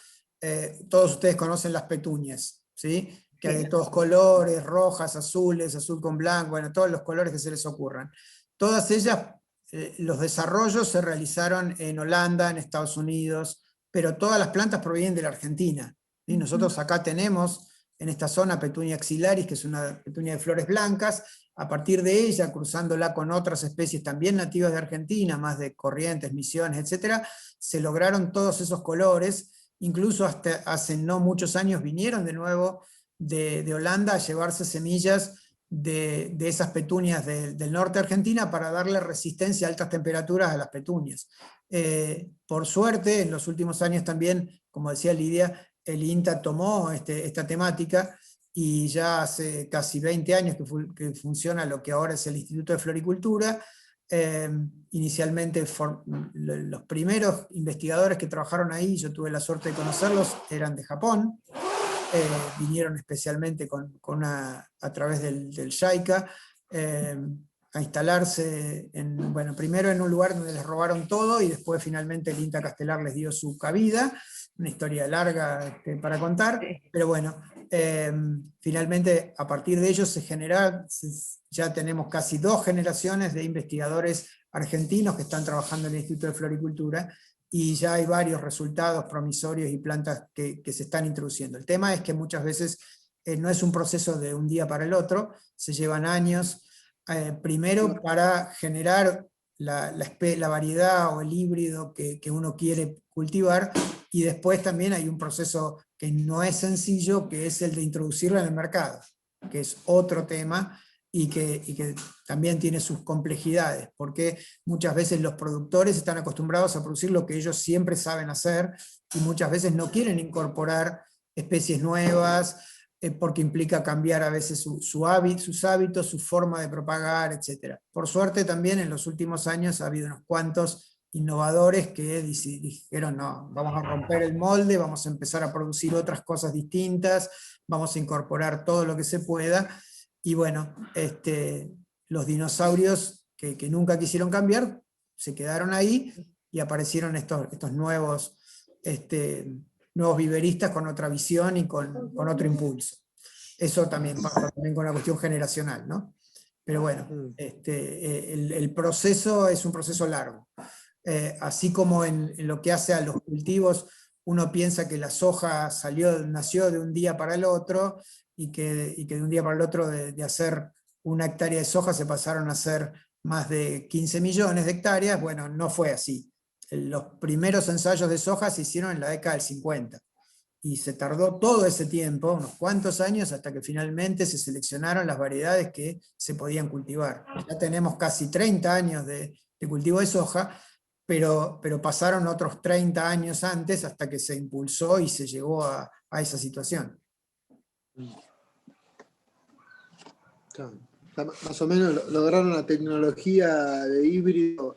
todos ustedes conocen las petunias, ¿sí? Que hay de todos colores, rojas, azules, azul con blanco, bueno, todos los colores que se les ocurran. Todas ellas, los desarrollos se realizaron en Holanda, en Estados Unidos, pero todas las plantas provienen de la Argentina. ¿Sí? Nosotros acá tenemos en esta zona Petunia axillaris, que es una petunia de flores blancas. A partir de ella, cruzándola con otras especies también nativas de Argentina, más de Corrientes, Misiones, etc., se lograron todos esos colores. Incluso hasta hace no muchos años vinieron de nuevo de Holanda a llevarse semillas de esas petunias del norte de Argentina para darle resistencia a altas temperaturas a las petunias. Por suerte, en los últimos años también, como decía Lidia, el INTA tomó esta temática, y ya hace casi 20 años que funciona lo que ahora es el Instituto de Floricultura. Inicialmente los primeros investigadores que trabajaron ahí, yo tuve la suerte de conocerlos, eran de Japón. Vinieron especialmente a través del JICA a instalarse, primero en un lugar donde les robaron todo, y después finalmente el INTA Castelar les dio su cabida. Una historia larga para contar, pero bueno, finalmente a partir de ellos ya tenemos casi 2 generaciones de investigadores argentinos que están trabajando en el Instituto de Floricultura, y ya hay varios resultados promisorios y plantas que se están introduciendo. El tema es que muchas veces no es un proceso de un día para el otro, se llevan años, primero para generar la variedad o el híbrido que uno quiere cultivar, y después también hay un proceso que no es sencillo, que es el de introducirla en el mercado, que es otro tema, y que también tiene sus complejidades, porque muchas veces los productores están acostumbrados a producir lo que ellos siempre saben hacer, y muchas veces no quieren incorporar especies nuevas, porque implica cambiar a veces sus hábitos, su forma de propagar, etc. Por suerte también en los últimos años ha habido unos cuantos innovadores que dijeron, no, vamos a romper el molde, vamos a empezar a producir otras cosas distintas, vamos a incorporar todo lo que se pueda. Y bueno, los dinosaurios que nunca quisieron cambiar se quedaron ahí, y aparecieron estos nuevos viveristas con otra visión y con otro impulso. Eso también pasa también con la cuestión generacional, ¿no? Pero bueno, el proceso es un proceso largo. Así como en lo que hace a los cultivos, uno piensa que la soja nació de un día para el otro, y que de un día para el otro de hacer 1 hectárea de soja se pasaron a hacer más de 15 millones de hectáreas. Bueno, no fue así. Los primeros ensayos de soja se hicieron en la década del 50, y se tardó todo ese tiempo, unos cuantos años, hasta que finalmente se seleccionaron las variedades que se podían cultivar. Ya tenemos casi 30 años de cultivo de soja, pero pasaron otros 30 años antes hasta que se impulsó y se llegó a esa situación. Claro. Más o menos lograron la tecnología de híbrido,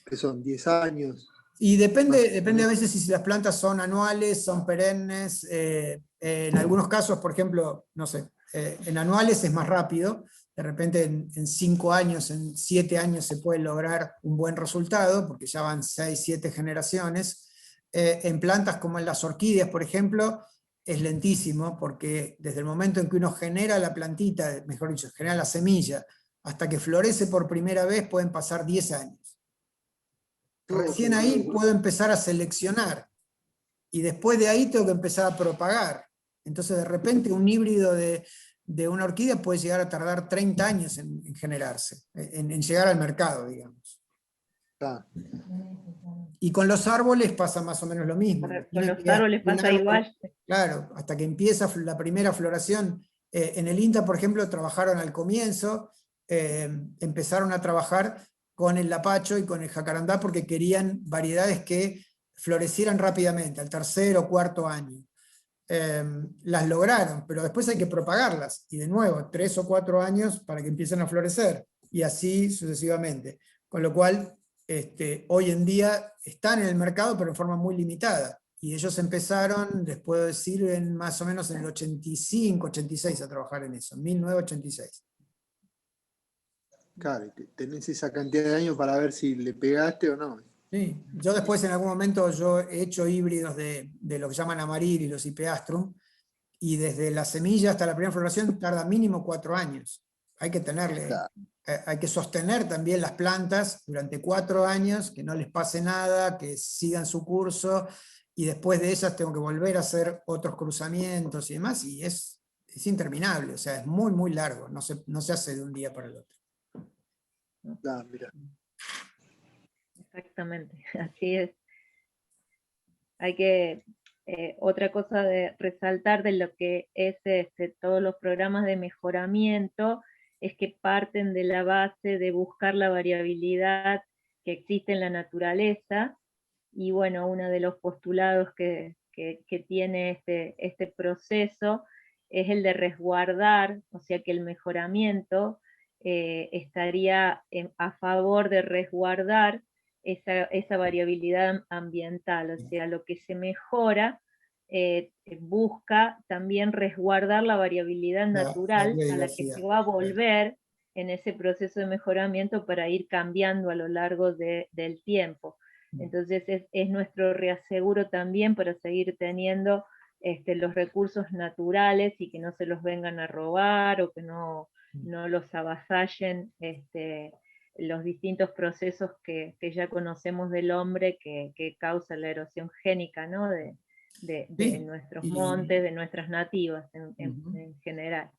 que son 10 años. Y depende a veces si las plantas son anuales, son perennes. En algunos casos, por ejemplo, no sé, en anuales es más rápido. De repente en 5 años, en 7 años se puede lograr un buen resultado, porque ya van 6, 7 generaciones. En plantas como en las orquídeas, por ejemplo, es lentísimo, porque desde el momento en que uno genera la plantita, mejor dicho, genera la semilla, hasta que florece por primera vez pueden pasar 10 años. Recién ahí puedo empezar a seleccionar, y después de ahí tengo que empezar a propagar. Entonces de repente un híbrido de una orquídea puede llegar a tardar 30 años en generarse, en llegar al mercado, digamos. Ah, Y con los árboles pasa más o menos lo mismo. Con los árboles pasa igual. Claro, hasta que empieza la primera floración. En el INTA, por ejemplo, trabajaron al comienzo, empezaron a trabajar con el lapacho y con el jacarandá porque querían variedades que florecieran rápidamente, al 3.º o 4.º año. Las lograron, pero después hay que propagarlas, y de nuevo, 3 o 4 años para que empiecen a florecer, y así sucesivamente. Con lo cual, hoy en día están en el mercado, pero en forma muy limitada. Y ellos empezaron, les puedo decir, más o menos en el 85, 86 a trabajar en eso, 1986. claro, tenés esa cantidad de años para ver si le pegaste o no. Sí. Yo después en algún momento yo he hecho híbridos de lo que llaman amaril y los Ipeastrum, y desde la semilla hasta la primera floración tarda mínimo 4 años. Hay que tenerle, Claro. hay que sostener también las plantas durante 4 años, que no les pase nada, que sigan su curso, y después de ellas tengo que volver a hacer otros cruzamientos y demás, y es interminable, o sea, es muy, muy largo, no se hace de un día para el otro. Ah, mira. Exactamente, así es. Hay que, otra cosa de resaltar de lo que es todos los programas de mejoramiento, es que parten de la base de buscar la variabilidad que existe en la naturaleza, y bueno, uno de los postulados que tiene este proceso es el de resguardar, o sea que el mejoramiento estaría a favor de resguardar esa variabilidad ambiental, o sea, lo que se mejora busca también resguardar la variabilidad natural a la que se va a volver en ese proceso de mejoramiento para ir cambiando a lo largo del tiempo. Entonces es nuestro reaseguro también para seguir teniendo los recursos naturales y que no se los vengan a robar o que no los avasallen los distintos procesos que ya conocemos del hombre que causa la erosión génica, ¿no? de nuestros montes, de nuestras nativas en general.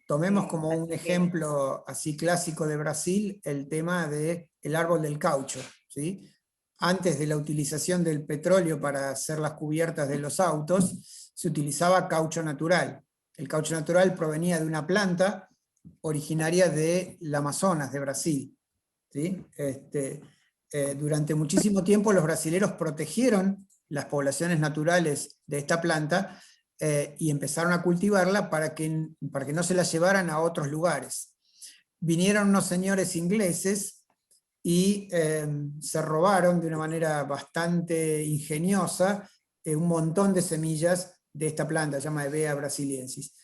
Tomemos como un ejemplo así clásico de Brasil el tema del árbol del caucho, ¿sí? Antes de la utilización del petróleo para hacer las cubiertas de los autos, se utilizaba caucho natural. El caucho natural provenía de una planta originaria del Amazonas, de Brasil, ¿sí? Durante muchísimo tiempo los brasileros protegieron las poblaciones naturales de esta planta y empezaron a cultivarla para que no se la llevaran a otros lugares. Vinieron unos señores ingleses y se robaron de una manera bastante ingeniosa un montón de semillas de esta planta, se llama Hevea brasiliensis.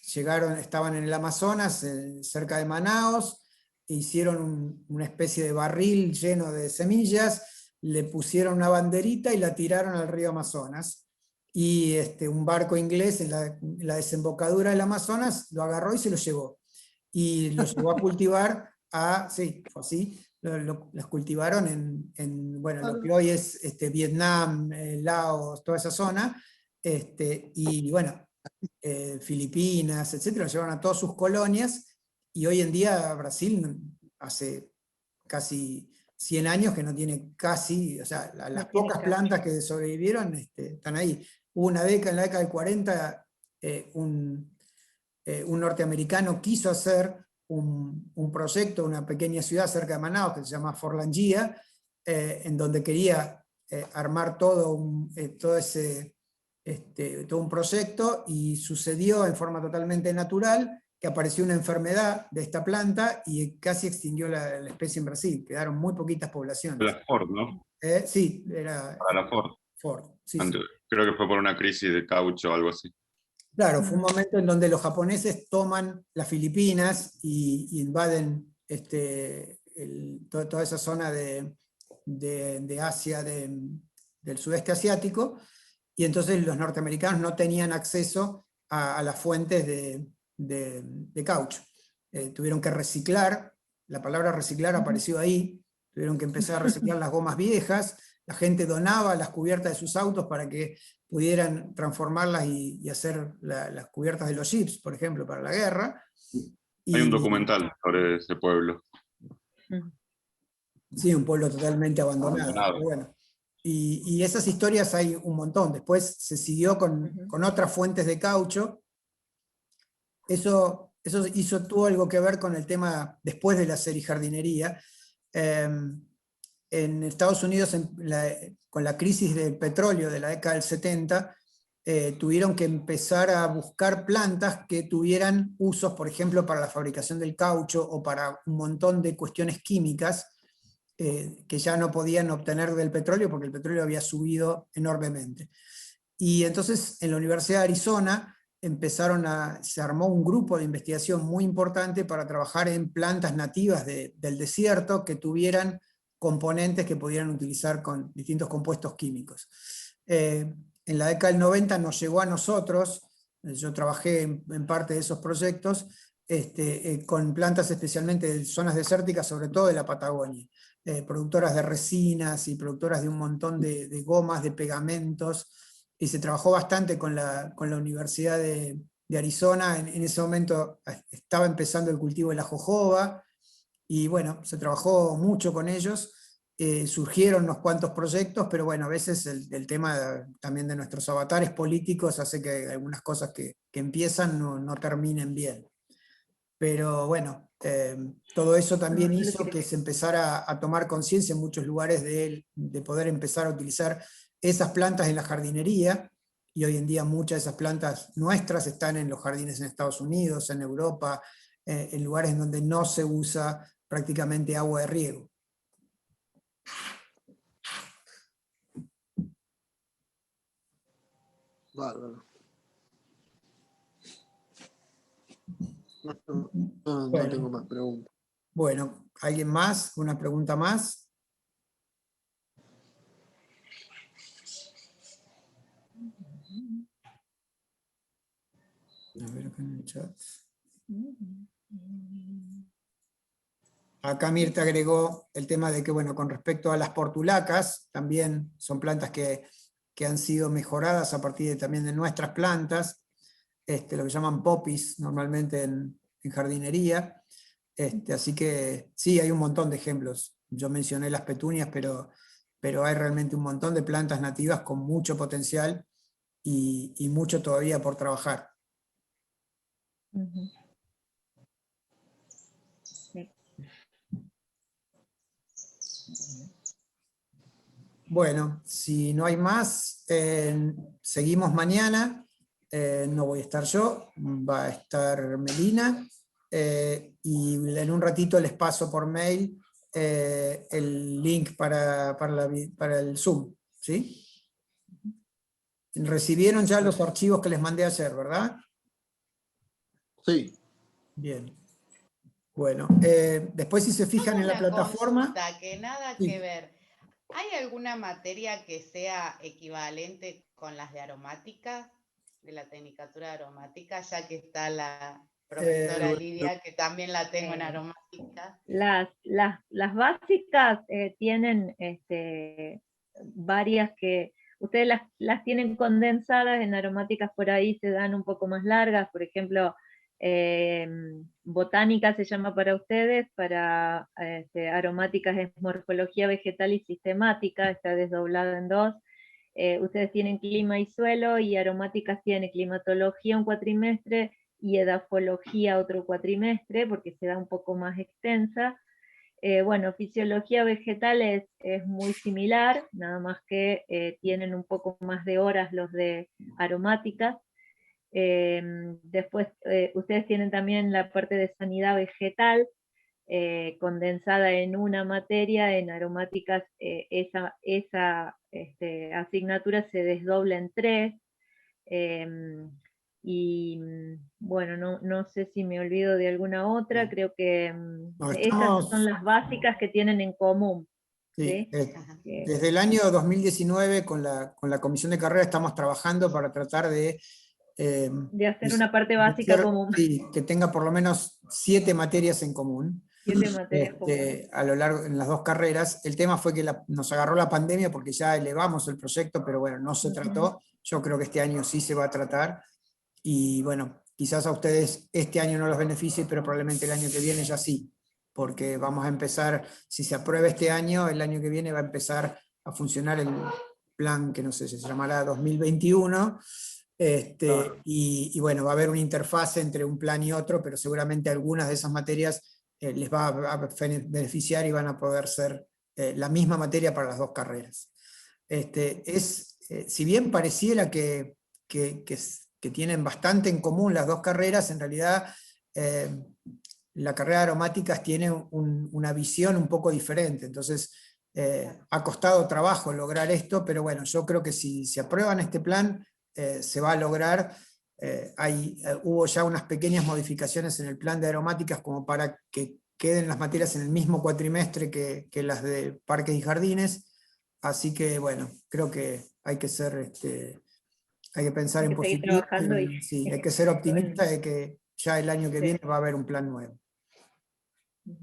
Estaban en el Amazonas, cerca de Manaos, hicieron una especie de barril lleno de semillas, le pusieron una banderita y la tiraron al río Amazonas. Y un barco inglés en la desembocadura del Amazonas lo agarró y se lo llevó. Y lo llevó a cultivar sí, fue así, las cultivaron en lo que hoy es Vietnam, Laos, toda esa zona, y bueno, Filipinas, etcétera, lo llevaron a todas sus colonias, y hoy en día Brasil hace casi 100 años que no tiene casi, o sea, las pocas plantas que sobrevivieron están ahí. Hubo en la década del 40, un norteamericano quiso hacer un proyecto, una pequeña ciudad cerca de Manaus que se llama Forlangia, en donde quería armar todo un proyecto, y sucedió en forma totalmente natural que apareció una enfermedad de esta planta y casi extinguió la especie en Brasil. Quedaron muy poquitas poblaciones. La Ford, ¿no? Sí, era Para la Ford. Ford. Sí, sí. Creo que fue por una crisis de caucho o algo así. Claro, fue un momento en donde los japoneses toman las Filipinas y invaden toda esa zona de Asia, del sudeste asiático, y entonces los norteamericanos no tenían acceso a las fuentes de caucho. Tuvieron que reciclar, la palabra reciclar apareció ahí, tuvieron que empezar a reciclar las gomas viejas, la gente donaba las cubiertas de sus autos para que pudieran transformarlas y hacer las cubiertas de los jeeps, por ejemplo, para la guerra. Hay un documental sobre ese pueblo. Sí, un pueblo totalmente abandonado. Pero bueno. Y esas historias hay un montón. Después se siguió con otras fuentes de caucho. Eso tuvo algo que ver con el tema después de la serijardinería. En Estados Unidos, con la crisis del petróleo de la década del 70, tuvieron que empezar a buscar plantas que tuvieran usos, por ejemplo, para la fabricación del caucho o para un montón de cuestiones químicas que ya no podían obtener del petróleo porque el petróleo había subido enormemente. Y entonces en la Universidad de Arizona se armó un grupo de investigación muy importante para trabajar en plantas nativas del desierto que tuvieran componentes que pudieran utilizar con distintos compuestos químicos. En la década del 90 nos llegó a nosotros, yo trabajé en parte de esos proyectos, con plantas especialmente de zonas desérticas, sobre todo de la Patagonia, productoras de resinas y productoras de un montón de gomas, de pegamentos, y se trabajó bastante con la Universidad de Arizona. En ese momento estaba empezando el cultivo de la jojoba, y bueno, se trabajó mucho con ellos, surgieron unos cuantos proyectos, pero bueno, a veces el tema también de nuestros avatares políticos hace que algunas cosas que empiezan no terminen bien. Pero bueno, todo eso también hizo que se empezara a tomar conciencia en muchos lugares de poder empezar a utilizar esas plantas en la jardinería, y hoy en día muchas de esas plantas nuestras están en los jardines en Estados Unidos, en Europa, en lugares en donde no se usa prácticamente agua de riego. Bárbaro. No tengo más preguntas. Bueno, ¿alguien más? ¿Una pregunta más? A ver acá en el chat. Acá Mirta agregó el tema de que, bueno, con respecto a las portulacas, también son plantas que han sido mejoradas a partir también de nuestras plantas, lo que llaman poppies normalmente en jardinería. Así que sí, hay un montón de ejemplos. Yo mencioné las petunias, pero hay realmente un montón de plantas nativas con mucho potencial y mucho todavía por trabajar. Bueno, si no hay más, seguimos mañana. No voy a estar yo, va a estar Melina, y en un ratito les paso por mail el link para el Zoom, ¿sí? Recibieron ya los archivos que les mandé ayer, ¿verdad? Sí. Bien. Bueno, después si se fijan en la plataforma... Consulta, que nada sí. que ver. ¿Hay alguna materia que sea equivalente con las de aromática, de la tecnicatura de aromática, ya que está la profesora Lidia, que también la tengo en aromática? Las básicas tienen varias que ustedes las tienen condensadas, en aromáticas por ahí se dan un poco más largas, por ejemplo, botánica se llama para ustedes, para aromáticas es morfología vegetal y sistemática, está desdoblada en dos. Ustedes tienen clima y suelo, y aromáticas tiene climatología un cuatrimestre y edafología otro cuatrimestre, porque se da un poco más extensa. Bueno, fisiología vegetal es muy similar, nada más que tienen un poco más de horas los de aromáticas. Después, ustedes tienen también la parte de sanidad vegetal, condensada en una materia. En aromáticas esa asignatura se desdobla en 3. Y bueno, no sé si me olvido de alguna otra, creo que No, esas son las básicas que tienen en común. sí, ¿Sí? desde el año 2019 con la Comisión de Carrera estamos trabajando para tratar de hacer una parte básica común. Sí, que tenga por lo menos 7 materias en común. 7 materias comunes. A lo largo, en las 2 carreras. El tema fue que nos agarró la pandemia porque ya elevamos el proyecto, pero bueno, no se trató. Yo creo que este año sí se va a tratar. Y bueno, quizás a ustedes este año no los beneficie, pero probablemente el año que viene ya sí, porque vamos a empezar, si se aprueba este año, el año que viene va a empezar a funcionar el plan que no sé, se llamará 2021. Y bueno, va a haber una interfase entre un plan y otro, pero seguramente algunas de esas materias les va a beneficiar y van a poder ser la misma materia para las 2 carreras. Si bien pareciera que tienen bastante en común las 2 carreras, en realidad la carrera de aromáticas tiene una visión un poco diferente, entonces ha costado trabajo lograr esto, pero bueno, yo creo que si se aprueban este plan, se va a lograr. Hubo ya unas pequeñas modificaciones en el plan de aromáticas como para que queden las materias en el mismo cuatrimestre que las de parques y jardines, así que bueno, creo que hay que ser, hay que pensar en positivo, sí, hay que ser optimista de que ya el año que viene va a haber un plan nuevo.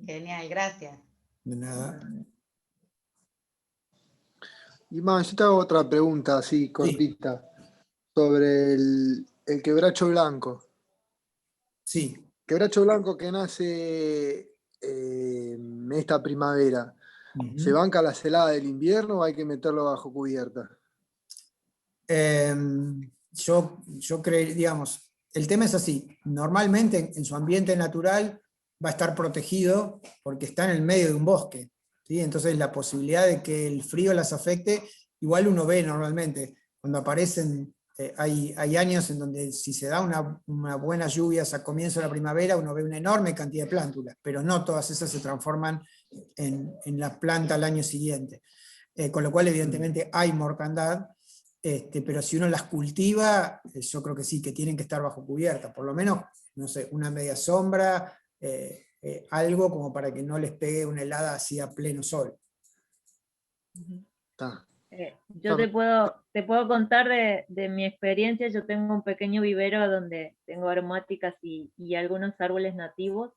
Genial, gracias. De nada. Y más, yo te hago otra pregunta así, cortita, sobre el quebracho blanco. Sí. Quebracho blanco que nace esta primavera. ¿Se banca la helada del invierno o hay que meterlo bajo cubierta? Yo creo, digamos, el tema es así, normalmente en su ambiente natural va a estar protegido porque está en el medio de un bosque, ¿sí? Entonces la posibilidad de que el frío las afecte, igual uno ve normalmente, cuando aparecen, hay años en donde si se da una buena lluvia a comienzo de la primavera, uno ve una enorme cantidad de plántulas, pero no todas esas se transforman en la planta al año siguiente, con lo cual evidentemente hay mortandad. Pero si uno las cultiva, yo creo que sí, que tienen que estar bajo cubierta, por lo menos, no sé, una media sombra, algo como para que no les pegue una helada así a pleno sol. Yo te puedo contar de mi experiencia. Yo tengo un pequeño vivero donde tengo aromáticas y algunos árboles nativos,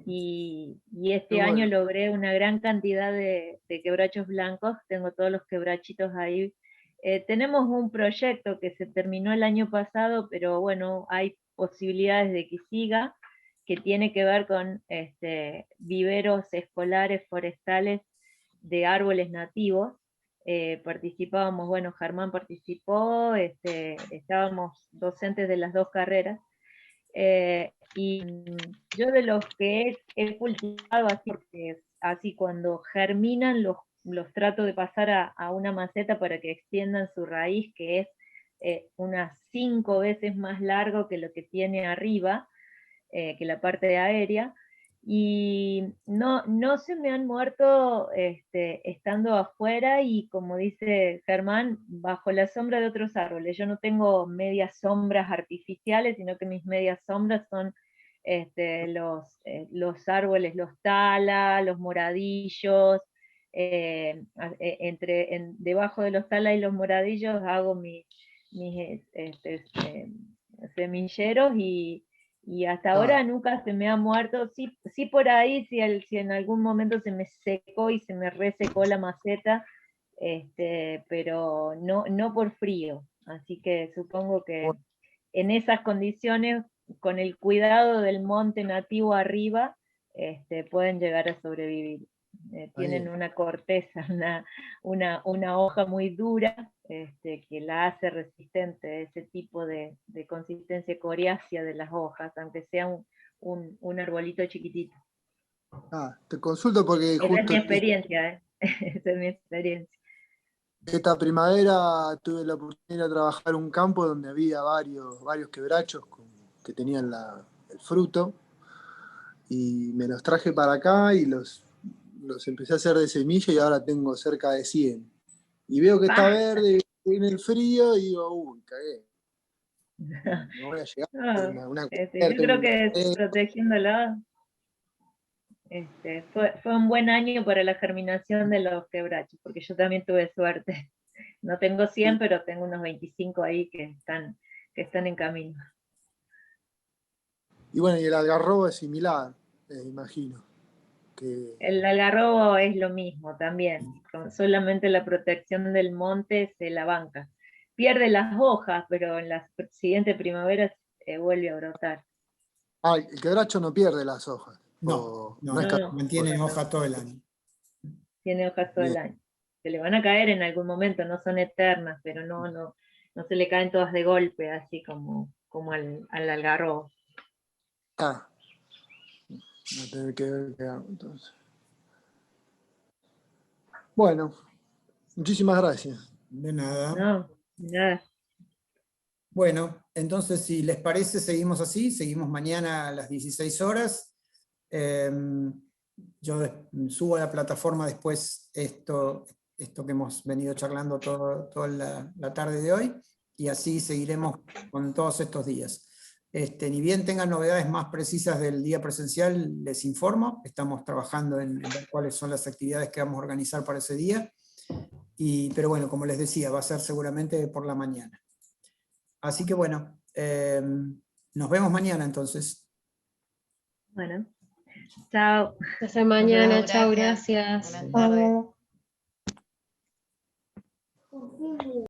y este año logré una gran cantidad de quebrachos blancos. Tengo todos los quebrachitos ahí. Tenemos un proyecto que se terminó el año pasado, pero bueno, hay posibilidades de que siga, que tiene que ver con viveros escolares forestales de árboles nativos. Participábamos, bueno, Germán participó, estábamos docentes de las 2 carreras, y yo de los que he cultivado así cuando germinan los trato de pasar a una maceta para que extiendan su raíz, que es unas 5 veces más largo que lo que tiene arriba, que la parte aérea, y no se me han muerto estando afuera, y como dice Germán, bajo la sombra de otros árboles. Yo no tengo medias sombras artificiales, sino que mis medias sombras son los árboles, los tala, los moradillos. Debajo de los tala y los moradillos hago mis semilleros, y hasta ahora nunca se me ha muerto. Sí por ahí, si en algún momento se me secó y se me resecó la maceta, pero no por frío. Así que supongo que en esas condiciones, con el cuidado del monte nativo arriba, pueden llegar a sobrevivir. Tienen una corteza, una hoja muy dura, que la hace resistente, ese tipo de consistencia coriácea de las hojas, aunque sea un arbolito chiquitito. Te consulto porque Esa es mi experiencia, esa es mi experiencia. esta primavera tuve la oportunidad de ir a trabajar en un campo donde había varios quebrachos que tenían el fruto, y me los traje para acá y los empecé a hacer de semilla y ahora tengo cerca de 100. Y veo que está Basta. verde, viene el frío y digo, uy, cagué. No voy a llegar a No, una yo creo que protegiéndolo fue un buen año para la germinación de los quebrachos, porque yo también tuve suerte. No tengo 100, pero tengo unos 25 ahí que están en camino. Y bueno, y el algarrobo es similar, imagino. Que, El algarrobo es lo mismo también, con solamente la protección del monte se la banca. Pierde las hojas, pero en las siguientes primaveras vuelve a brotar. el quebracho no pierde las hojas. No, No es No, que. no, mantiene hoja todo el año. tiene hojas todo Bien. el año. Se le van a caer en algún momento, no son eternas, pero no se le caen todas de golpe, así como al algarrobo. Ah, voy a tener que ver qué hago entonces. Bueno, muchísimas gracias. De nada. No, nada. Bueno, entonces si les parece, seguimos así, seguimos mañana a las 16 horas. Yo subo a la plataforma después esto que hemos venido charlando toda la tarde de hoy, y así seguiremos con todos estos días. Ni bien tengan novedades más precisas del día presencial, les informo. Estamos trabajando en ver cuáles son las actividades que vamos a organizar para ese día. Pero bueno, como les decía, va a ser seguramente por la mañana. Así que bueno, nos vemos mañana entonces. Bueno, chao. Hasta mañana, Chau, chao, gracias. gracias. Buenas tardes.